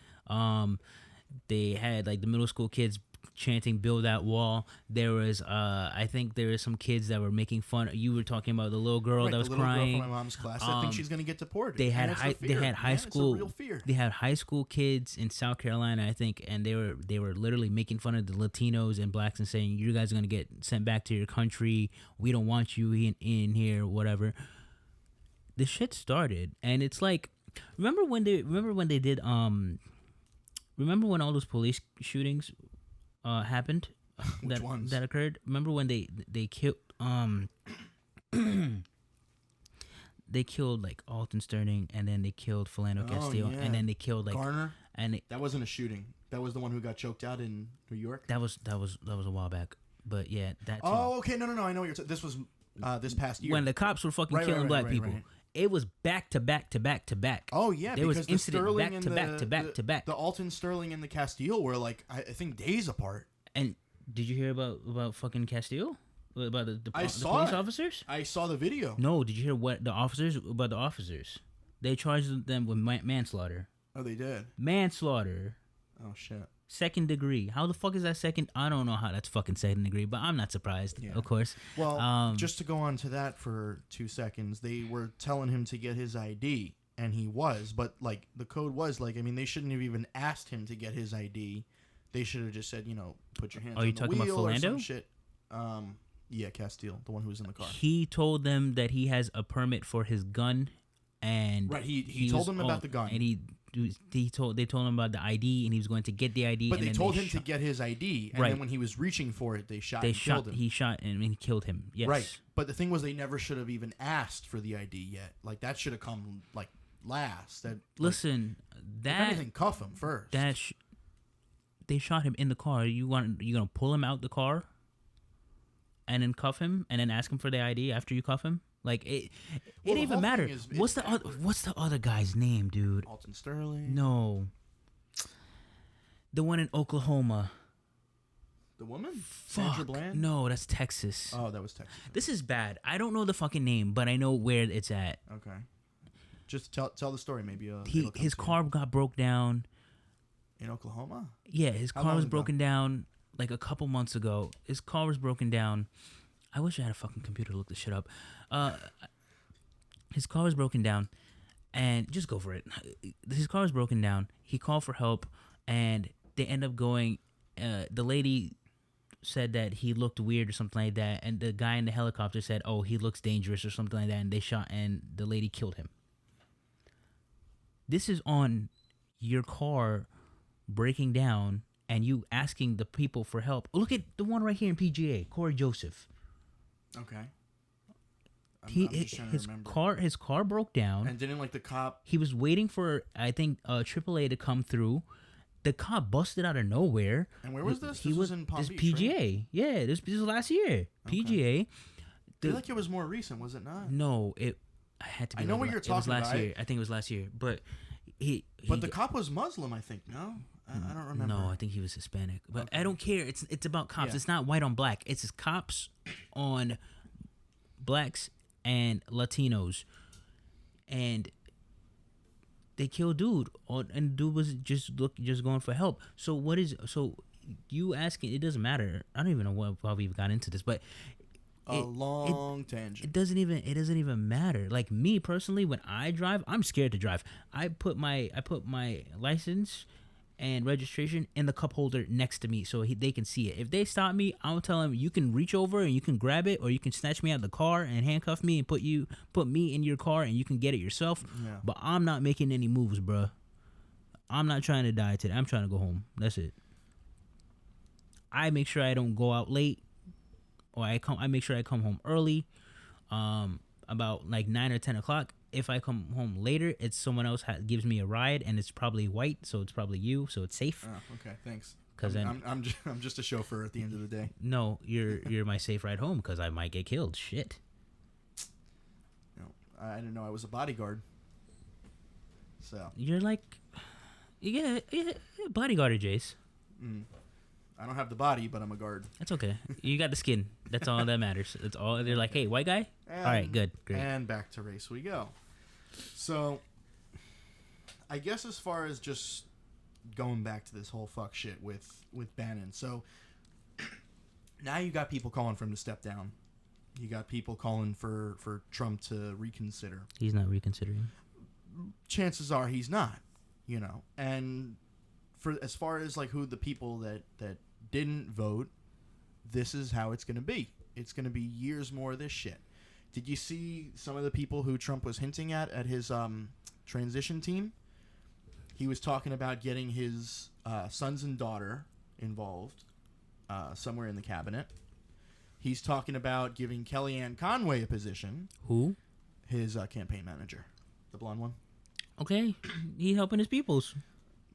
They had like the middle school kids chanting "Build that wall." There was I think there was some kids that were making fun. You were talking about the little girl that was crying. Girl from my mom's class. I think she's gonna get deported. They had high school. It's a real fear. They had high school kids in South Carolina, I think, and they were literally making fun of the Latinos and blacks and saying, "You guys are gonna get sent back to your country. We don't want you in here, whatever." The shit started, and it's like, remember when they did remember when all those police shootings happened Which ones? that occurred? Remember when they killed they killed like Alton Sterling, and then they killed Philando Castile, yeah. and then they killed like Garner? And that wasn't a shooting. That was the one who got choked out in New York. That was a while back. But yeah, that too. Oh, okay. No. I know what you're. This was this past year when the cops were fucking killing black people. Right. It was back to back to back to back. Oh yeah, there was because incident Sterling back to back to back to back. The Alton Sterling and the Castile were like I think days apart. And did you hear about fucking Castile? About the police officers? I saw the video. No, did you hear what the officers? They charged them with manslaughter. Oh, they did. Manslaughter. Oh shit. Second degree. How the fuck is that second? I don't know how that's fucking second degree, but I'm not surprised, of course. Well, just to go on to that for 2 seconds, they were telling him to get his ID, and he was, but like the code was like, I mean, they shouldn't have even asked him to get his ID. They should have just said, put your hands on the wheel. Are you talking about Philando? Or some shit. Yeah, Castile, the one who was in the car. He told them that he has a permit for his gun, and right. He told them about the gun, and they told him about the ID, and he was going to get the ID. But they told him to get his ID, and then when he was reaching for it, they killed him. He shot and he killed him. Yes. Right. But the thing was, they never should have even asked for the ID yet. Like that should have come like last. Listen, if anything, cuff him first. They shot him in the car. You gonna pull him out the car, and then cuff him, and then ask him for the ID after you cuff him? Like it didn't even matter. What's the other guy's name, dude? Alton Sterling. No. The one in Oklahoma. The woman? Sandra Bland? No, that's Texas. Oh, that was Texas. This is bad. I don't know the fucking name, but I know where it's at. Okay. Just tell the story, maybe. His car got broke down. In Oklahoma? Yeah, his car was broken down like a couple months ago. His car was broken down. I wish I had a fucking computer to look this shit up. His car was broken down, and just go for it. His car was broken down. He called for help, and they end up going. The lady said that he looked weird or something like that, and the guy in the helicopter said, "Oh, he looks dangerous" or something like that, and they shot, and the lady killed him. This is on your car breaking down, and you asking the people for help. Look at the one right here in PGA, Corey Joseph. Okay. His car broke down, and didn't like the cop. He was waiting for, I think, AAA to come through, the cop busted out of nowhere. And where was this? He This was in Palm this Beach, PGA. right? Yeah, this was last year. Okay. PGA. I feel like it was more recent, was it not? No, it had to be. I know what you're talking about. It was last about. year. I think it was last year. But But the cop was Muslim, I think. No, I don't remember. No, I think he was Hispanic. But I don't care. It's about cops. Yeah. It's not white on black. It's cops on blacks and Latinos, and they killed dude. And dude was just going for help. So you asking? It doesn't matter. I don't even know why we even got into this, but. Tangent. It doesn't even matter. Like me personally, when I drive, I'm scared to drive. I put my license and registration in the cup holder next to me so they can see it. If they stop me, I'll tell them you can reach over and you can grab it, or you can snatch me out of the car and handcuff me and put me in your car and you can get it yourself. Yeah. But I'm not making any moves, bruh. I'm not trying to die today. I'm trying to go home. That's it. I make sure I don't go out late. Or I make sure I come home early, about like 9 or 10 o'clock. If I come home later, it's someone else gives me a ride, and it's probably white, so it's probably you, so it's safe. Oh, okay, thanks. Because I'm just a chauffeur at the end of the day. No, you're my safe ride home because I might get killed. Shit. No, I didn't know I was a bodyguard. So You're like, yeah, bodyguard, Jace. I don't have the body, but I'm a guard. That's okay. You got the skin. That's all that matters. That's all. They're like, hey, white guy. And, all right, good, great. And back to race we go. So, I guess as far as just going back to this whole fuck shit with Bannon. So, now you got people calling for him to step down. You got people calling for Trump to reconsider. He's not reconsidering. Chances are he's not, And for as far as like who the people that didn't vote, this is how it's going to be. It's going to be years more of this shit. Did you see some of the people who Trump was hinting at his transition team? He was talking about getting his sons and daughter involved somewhere in the cabinet. He's talking about giving Kellyanne Conway a position. Who? His campaign manager, the blonde one. Okay, he helping his peoples.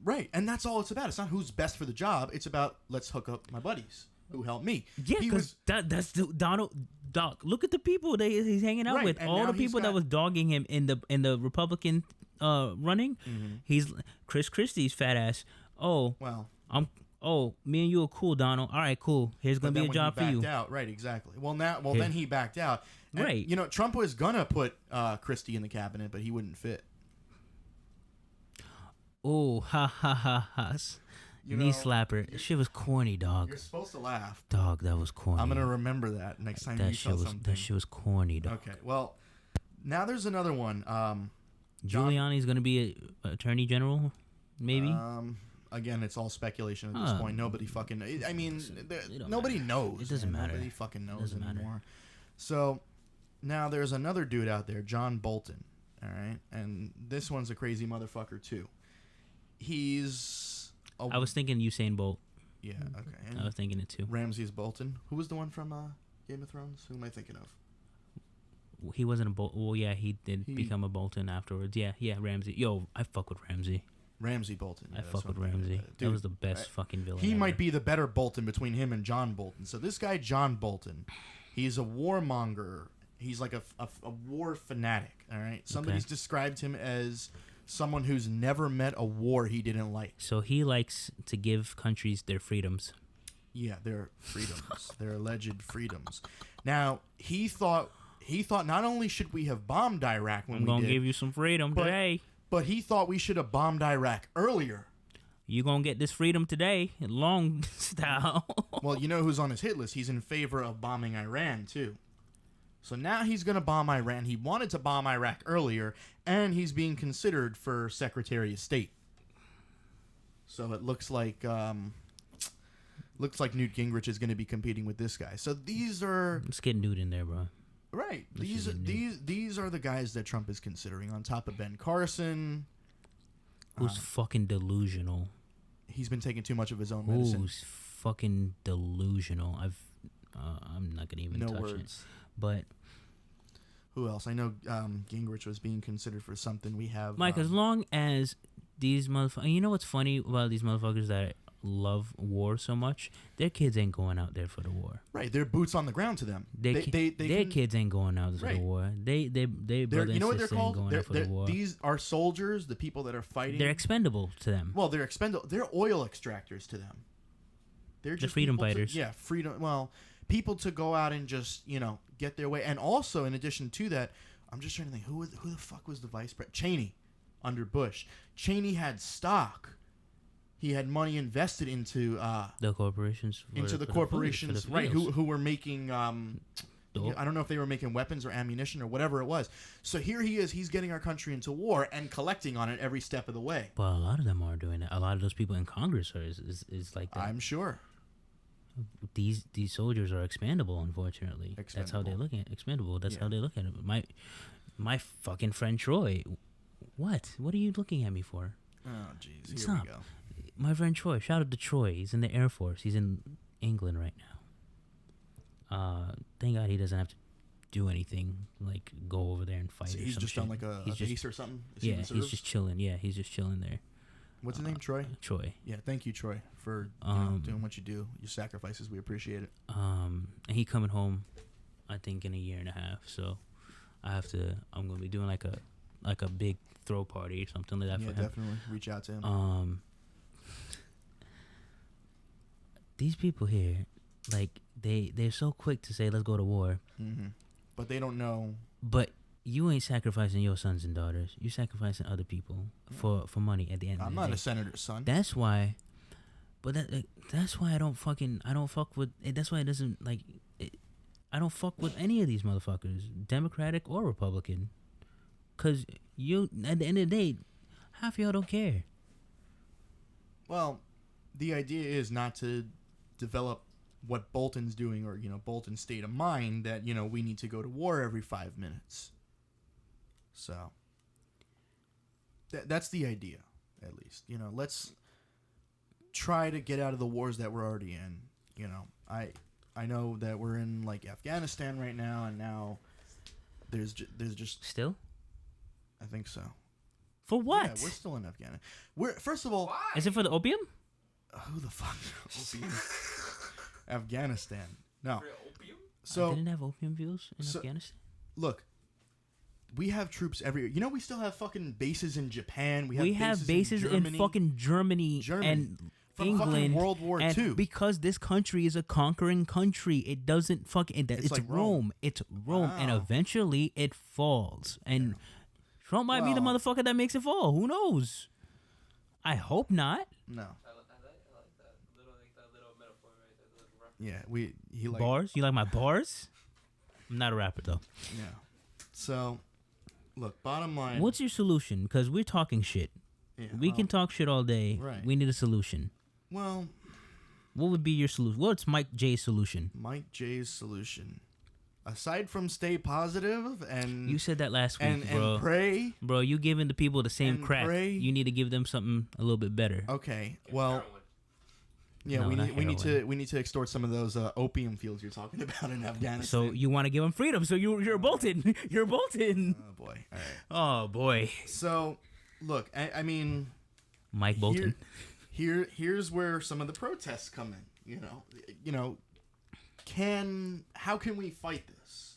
Right, and that's all it's about. It's not who's best for the job. It's about let's hook up my buddies who helped me. Yeah, because that's Donald. Doc, look at the people that he's hanging out with. All the people that was dogging him in the Republican running. Mm-hmm. He's Chris Christie's fat ass. Oh, well, me and you are cool, Donald. All right, cool. Here's gonna be a job for you. Out. Right, exactly. Then he backed out. And, right. Trump was gonna put Christie in the cabinet, but he wouldn't fit. Oh, ha ha ha ha. Knee slapper. Shit was corny, dog. You're supposed to laugh. Dog, that was corny. I'm going to remember that next time you tell something. That shit was corny, dog. Okay, well, now there's another one. Giuliani's going to be a attorney general, maybe? Again, it's all speculation at this point. Nobody fucking... I mean, nobody knows. It doesn't matter. Nobody fucking knows anymore. So, now there's another dude out there, John Bolton. All right? And this one's a crazy motherfucker, too. He's... I was thinking Usain Bolt. Yeah, okay. And I was thinking it too. Ramsay Bolton. Who was the one from Game of Thrones? Who am I thinking of? He wasn't a Bolt. Well, yeah, he did become a Bolton afterwards. Yeah, Ramsay. Yo, I fuck with Ramsay. Ramsay Bolton. Yeah, I fuck with Ramsay. Dude, that was the best fucking villain. He might be the better Bolton between him and John Bolton. So this guy, John Bolton, he's a warmonger. He's like a war fanatic, all right? Somebody's described him as... someone who's never met a war he didn't like. So he likes to give countries their freedoms. Yeah, their freedoms. Their alleged freedoms. Now, he thought not only should we have bombed Iraq when I'm going to give you some freedom today. But he thought we should have bombed Iraq earlier. You're going to get this freedom today, long style. Well, you know who's on his hit list? He's in favor of bombing Iran, too. So now he's going to bomb Iran. He wanted to bomb Iraq earlier, and he's being considered for Secretary of State. So it looks like Newt Gingrich is going to be competing with this guy. So these are... Let's get Newt in there, bro. Right. These are the guys that Trump is considering, on top of Ben Carson. Who's fucking delusional. He's been taking too much of his own medicine. Who's fucking delusional. I'm not going to even touch it. But who else? I know Gingrich was being considered for something. We have Mike. As long as these motherfuckers. You know what's funny about these motherfuckers that love war so much? Their kids ain't going out there for the war. Right, they're boots on the ground to them. Their kids ain't going out for the war. They brother you know what and they're sister called? ain't going out for the war. These are soldiers, the people that are fighting. They're expendable to them. Well, they're expendable. They're oil extractors to them. They're just freedom fighters. freedom. Well, people to go out and just get their way. And also, in addition to that, I'm just trying to think who the fuck was the vice president? Cheney, under Bush. Cheney had stock. He had money invested into the corporations. Right? Who were making I don't know if they were making weapons or ammunition or whatever it was. So here he is. He's getting our country into war and collecting on it every step of the way. But a lot of them are doing that. A lot of those people in Congress is like that. I'm sure. These soldiers are expandable. Unfortunately, that's how they look at it. Expendable. That's how they look at it. My fucking friend Troy. What are you looking at me for? Oh jeez. Stop. We go. My friend Troy, shout out to Troy. He's in the Air Force. He's in England right now. Thank God he doesn't have to do anything like go over there and fight. So he's just on like a base or something. He's just chilling. Yeah, he's just chilling there. What's his name? Troy. Troy. Yeah, thank you, Troy, for doing what you do. Your sacrifices, we appreciate it. And he coming home, I think in a year and a half. So I'm gonna be doing like a big throw party or something like that for him. Definitely reach out to him. These people here, like they're so quick to say let's go to war, but they don't know. But you ain't sacrificing your sons and daughters. You're sacrificing other people for money at the end. I'm not a senator's son. That's why. But that's why I don't fuck with it. That's why it doesn't like. I don't fuck with any of these motherfuckers, Democratic or Republican, cause you at the end of the day, half of y'all don't care. Well, the idea is not to develop what Bolton's doing or Bolton's state of mind that we need to go to war every 5 minutes. So that's the idea, at least. Let's try to get out of the wars that we're already in. I know that we're in like Afghanistan right now, and now there's just still. I think so. For what? Yeah, we're still in Afghanistan. First of all, why? Is it for the opium? Who the fuck? Opium? Afghanistan. No. Opium? So didn't have opium fields in Afghanistan. Look, we have troops everywhere. We still have fucking bases in Japan. We have bases in fucking Germany and from England. World War II. Because this country is a conquering country, it doesn't fucking. It's like Rome. It's Rome, and eventually it falls. And Trump might be the motherfucker that makes it fall. Who knows? I hope not. No. I like that little metaphor right there. The little reference. Yeah, he like bars. You like my bars? I'm not a rapper though. Yeah. So, look. Bottom line. What's your solution? Because we're talking shit. Yeah, we can talk shit all day. Right. We need a solution. Well, what would be your solution? What's Mike J's solution? Mike J's solution, aside from stay positive and you said that last week, bro. And pray, bro. You giving the people the same crap. Pray. You need to give them something a little bit better. Okay. Well. Yeah, no, we need to extort some of those opium fields you're talking about in Afghanistan. So you want to give them freedom? So you're Bolton. You're Bolton. Oh boy. All right. Oh boy. So, look, I mean, Mike Bolton. Here's where some of the protests come in. How can we fight this?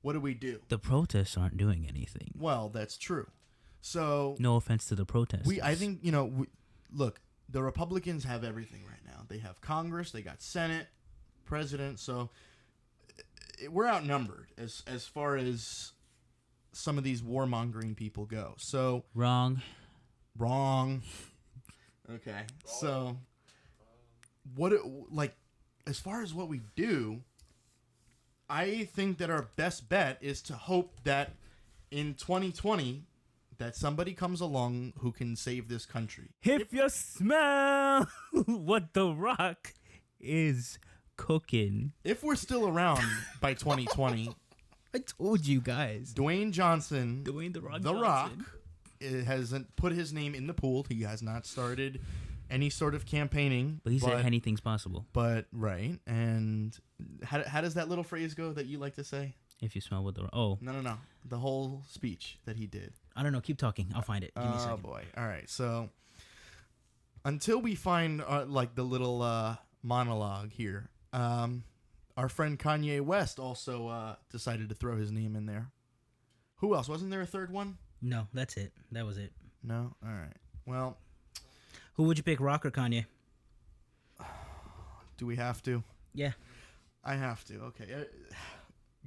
What do we do? The protests aren't doing anything. Well, that's true. So no offense to the protesters. I think look. The Republicans have everything right now. They have Congress, they got Senate, President, so we're outnumbered as far as some of these warmongering people go. So wrong. Okay. So as far as what we do, I think that our best bet is to hope that in 2020 that somebody comes along who can save this country. If you smell what The Rock is cooking. If we're still around by 2020. I told you guys. Dwayne Johnson. Dwayne The Rock Johnson. Rock hasn't put his name in the pool. He has not started any sort of campaigning. But he said anything's possible. But, right. And how does that little phrase go that you like to say? If you smell what the oh No. The whole speech that he did. I don't know. Keep talking. I'll find it. Give me a Oh second. boy. All right. So until we find like the little monologue here, our friend Kanye West also decided to throw his name in there. Who else? Wasn't there a third one? No, that's it. That was it. No. All right. Well, who would you pick, Rock or Kanye? Do we have to? Yeah. I have to. Okay.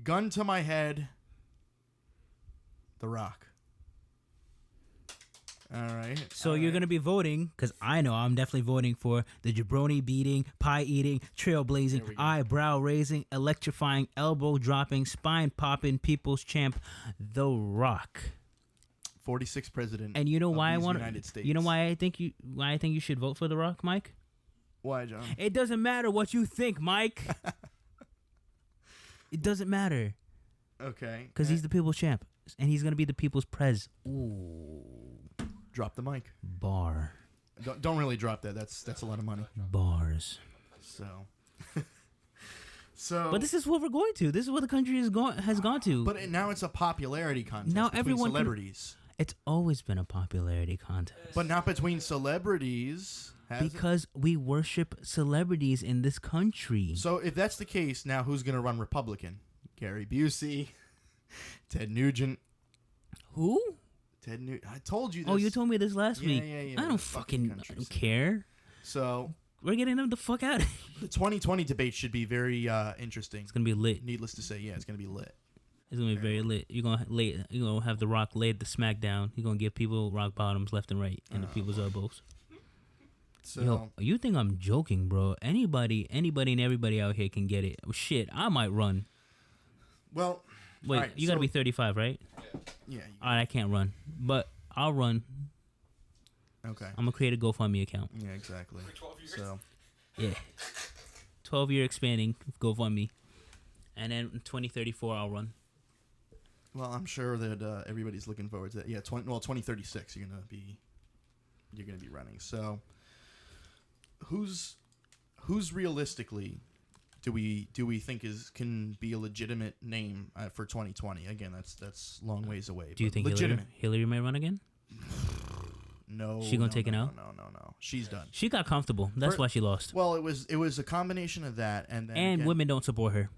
Gun to my head. The Rock. All right. So you're going to be voting, because I know I'm definitely voting for the jabroni beating, pie eating, trailblazing, eyebrow raising, electrifying, elbow dropping, spine popping, people's champ, The Rock. 46th president. And you know why I want United States. You know why I think you should vote for The Rock, Mike? Why, John? It doesn't matter what you think, Mike. It doesn't matter. Okay. Because he's the people's champ, and he's going to be the people's prez. Ooh. Drop the mic. Bar. Don't really drop that. That's a lot of money. Bars. So. But this is what we're going to. This is what the country has gone to. But now it's a popularity contest. Now between everyone celebrities. It's always been a popularity contest. But not between celebrities. Because we worship celebrities in this country. So if that's the case, now who's going to run Republican? Gary Busey, Ted Nugent. Who? Ted Nugent. I told you this. Oh, you told me this last week. Yeah. I don't care. So we're getting them the fuck out of here. The 2020 debate should be very interesting. It's going to be lit. Needless to say, yeah, it's going to be lit. It's gonna be very lit. You're gonna have The Rock lay the smack down. You're gonna give people rock bottoms left and right and the people's elbows. So yo, you think I'm joking, bro? Anybody, and everybody out here can get it. Oh, shit, I might run. Well, wait, right, you gotta be 35, right? Yeah. All right, I can't run, but I'll run. Okay. I'm gonna create a GoFundMe account. Yeah, exactly. For 12 years. So. Yeah. 12-year expanding GoFundMe, and then in 2034 I'll run. Well, I'm sure that everybody's looking forward to that. Yeah, 2036 you're gonna be running. So, who's realistically do we think can be a legitimate name for 2020? Again, that's long ways away. Do you think legitimate? Hillary may run again? No. She gonna take it out? No. She's done. She got comfortable. That's why she lost. Well, it was a combination of that and then again, women don't support her.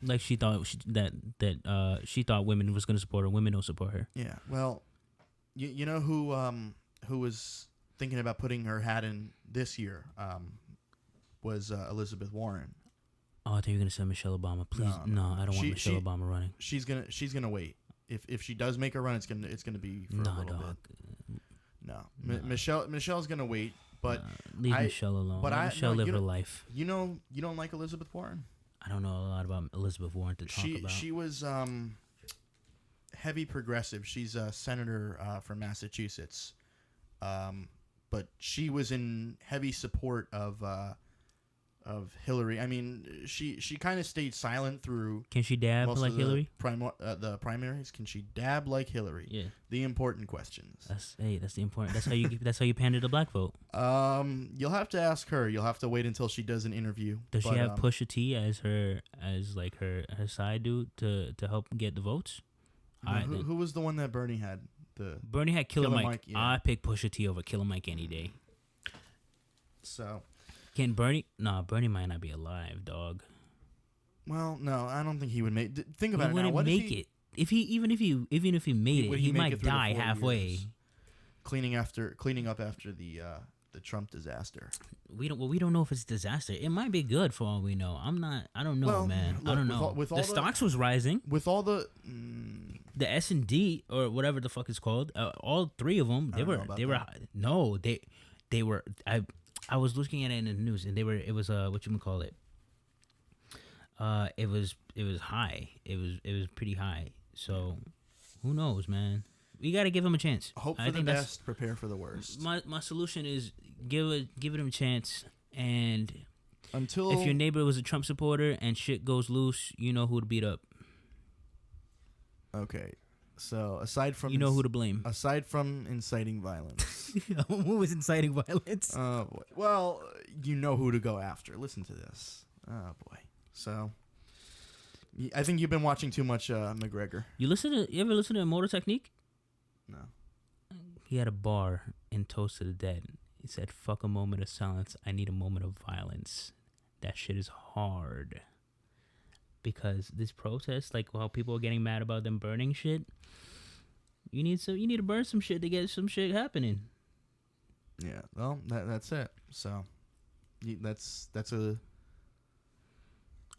Like she thought she thought women was going to support her. Women don't support her. Yeah. Well, you know who was thinking about putting her hat in this year was Elizabeth Warren. Oh, I thought you were going to say Michelle Obama. Please, no, I don't want Michelle Obama running. She's gonna wait. If she does make a run, it's gonna be for a little bit. No, Michelle's gonna wait. But leave Michelle alone. Let Michelle live her life. You don't like Elizabeth Warren? I don't know a lot about Elizabeth Warren to talk about. She was heavy progressive. She's a senator from Massachusetts, but she was in heavy support of Hillary. I mean, she kind of stayed silent through. Can she dab like Hillary? The primaries. Can she dab like Hillary? Yeah. The important questions. That's the important. That's how you pander the black vote. You'll have to ask her. You'll have to wait until she does an interview. Does she have Pusha T as her side dude to help get the votes? Who was the one that Bernie had? Bernie had Killer Mike. Yeah. I pick Pusha T over Killer Mike any day. So. Can Bernie? Nah, Bernie might not be alive, dog. Well, no, I don't think he would make. Think about it now. What make it? Even if he made it, he might die halfway. Cleaning up after the Trump disaster. We don't know if it's a disaster. It might be good for all we know. I don't know, man. Look, I don't know. The stocks was rising. With all the S&D or whatever the fuck it's called, all three of them, they were. I was looking at it in the news, and it was whatchamacallit. It was high. It was pretty high. So, who knows, man? We got to give him a chance. Hope for the best, prepare for the worst. My solution is give it a chance, and if your neighbor was a Trump supporter and shit goes loose, you know who to beat up. Okay. So, aside from... You know who to blame. Aside from inciting violence. Who was inciting violence? Oh, boy. Well, you know who to go after. Listen to this. Oh, boy. So, I think you've been watching too much McGregor. You ever listen to Motor Technique? No. He had a bar in Toast to the Dead. He said, "Fuck a moment of silence. I need a moment of violence." That shit is hard. Because this protest, like while people are getting mad about them burning shit, you need to burn some shit to get some shit happening. Yeah. Well, that's it. So, that's a.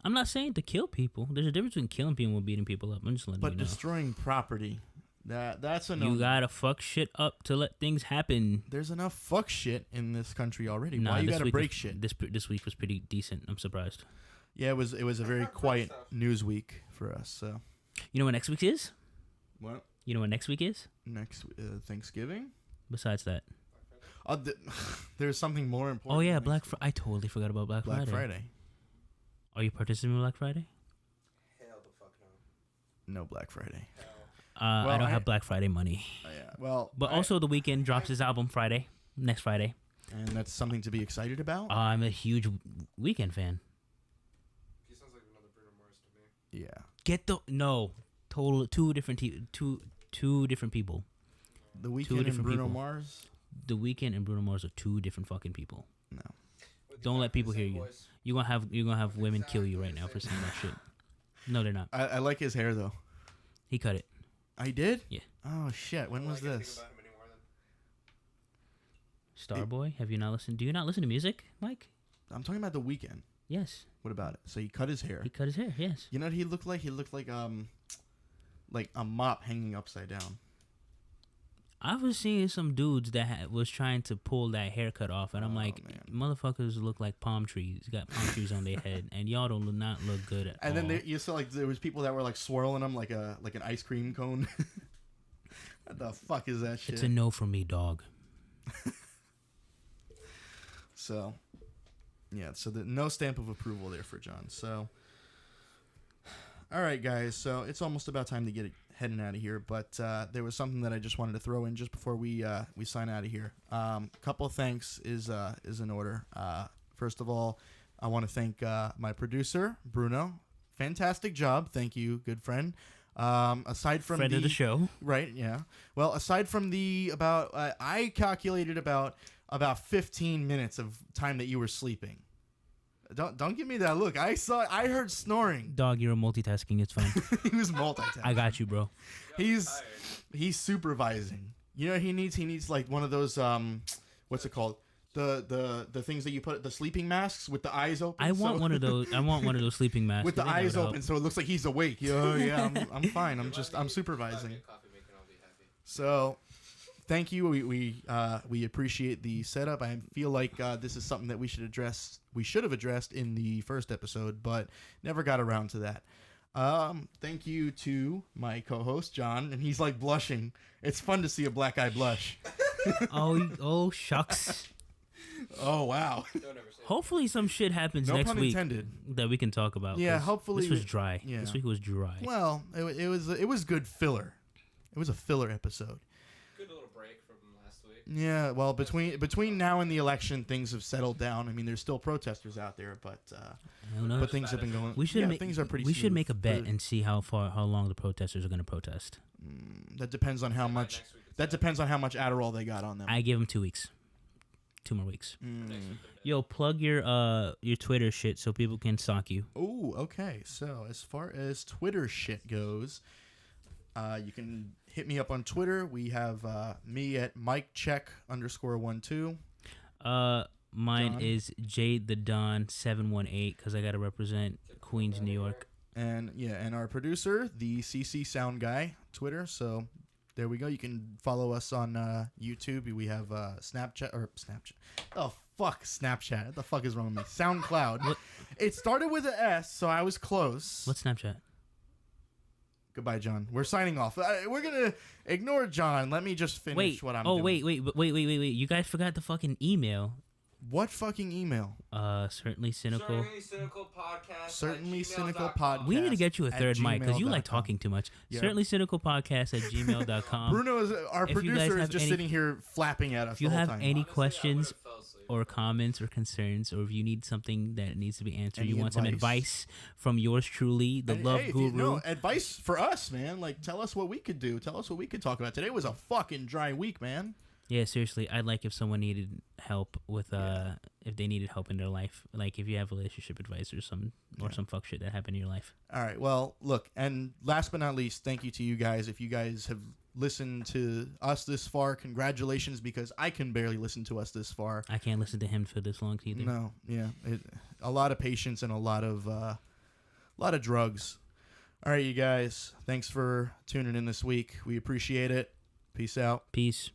I'm not saying to kill people. There's a difference between killing people and beating people up. I'm just letting you know. But destroying property, that's a no. You gotta fuck shit up to let things happen. There's enough fuck shit in this country already. Nah, Why you gotta break shit? This week was pretty decent. I'm surprised. Yeah, it was a very quiet news week for us. So. You know what next week is? What? You know what next week is? Next Thanksgiving. Besides that. There's something more important. Oh yeah, I totally forgot about Black Friday. Are you participating in Black Friday? Hell the fuck no. No Black Friday. I don't have Black Friday money. Yeah. Well, but also The Weeknd drops his album next Friday. And that's something to be excited about. I'm a huge Weeknd fan. He sounds like another Bruno Mars to me. Yeah. Two different people. The Weeknd and Bruno Mars. The Weeknd and Bruno Mars are two different fucking people. No. Don't let people hear you. You're gonna have women kill you right now for saying that shit. No, they're not. I like his hair though. He cut it. I did? Yeah. Oh shit! When was this? Starboy, have you not listened? Do you not listen to music, Mike? I'm talking about The Weeknd. Yes. What about it? So he cut his hair. He cut his hair. Yes. You know what he looked like? He looked like a mop hanging upside down. I was seeing some dudes that was trying to pull that haircut off, and I'm like, man. motherfuckers look like palm trees. Got palm trees on their head, and y'all do not look good at all. And then you saw like there was people that were like swirling them like an ice cream cone. What the fuck is that shit? It's a no from me, dog. So, yeah. So no stamp of approval there for John. So, all right, guys. So it's almost about time to get heading out of here. But there was something that I just wanted to throw in just before we sign out of here. Couple of thanks is in order. First of all, I want to thank my producer Bruno. Fantastic job. Thank you, good friend. Aside from friend of the show, right? Yeah. Well, aside from I calculated about 15 minutes of time that you were sleeping. Don't give me that look. I heard snoring. Dog, you're multitasking. It's fine. He was multitasking. I got you, bro. He's supervising. You know, he needs like one of those what's it called? The things that you put the sleeping masks with the eyes open. I want one of those. I want one of those sleeping masks with the eyes open, so it looks like he's awake. Yeah, I'm fine. I'm supervising. So, thank you. We appreciate the setup. I feel like this is something that we should have addressed in the first episode, but never got around to that. Thank you to my co-host John, and he's like blushing. It's fun to see a black guy blush. oh shucks. Oh wow. Hopefully some shit happens next week that we can talk about. Yeah, hopefully this was dry. Yeah. This week was dry. Well, it was good filler. It was a filler episode. Good little break from last week. Yeah, well, between now and the election, things have settled down. I mean, there's still protesters out there, but things have been going. Things are pretty. We should make a bet and see how long the protesters are going to protest. That depends on how much. That depends on how much Adderall they got on them. I give them 2 weeks. 2 more weeks. Yo, plug your Twitter shit so people can stalk you. Oh, okay. So as far as Twitter shit goes, you can hit me up on Twitter. We have me at MikeCheck_12. Mine John? is JadeTheDon718 because I gotta represent Queens, New York. And our producer, the CC Sound Guy, Twitter. So there we go. You can follow us on YouTube. We have Snapchat. Oh, fuck Snapchat. What the fuck is wrong with me? SoundCloud. What? It started with an S, so I was close. What's Snapchat? Goodbye, John. We're signing off. We're going to ignore John. Let me just finish what I'm doing. Wait. You guys forgot the fucking email. What fucking email? Certainly cynical. Certainly cynical podcast. We need to get you a third mic because you like talking too much. Yep. Certainly cynical podcast at gmail.com. Bruno is our If you guys producer is have just any- sitting here flapping at us. If you the whole have time. any questions or comments or concerns, or if you need something that needs to be answered, Any you want some advice from yours truly, the And, love hey, if guru. you, no, advice for us, man. Like, tell us what we could do. Tell us what we could talk about. Today was a fucking dry week, man. Yeah, seriously, I'd like if someone needed help with if they needed help in their life, like if you have relationship advice or some fuck shit that happened in your life. All right. Well, look, and last but not least, thank you to you guys. If you guys have listened to us this far, congratulations, because I can barely listen to us this far. I can't listen to him for this long either. No, yeah, a lot of patience and a lot of drugs. All right, you guys, thanks for tuning in this week. We appreciate it. Peace out. Peace.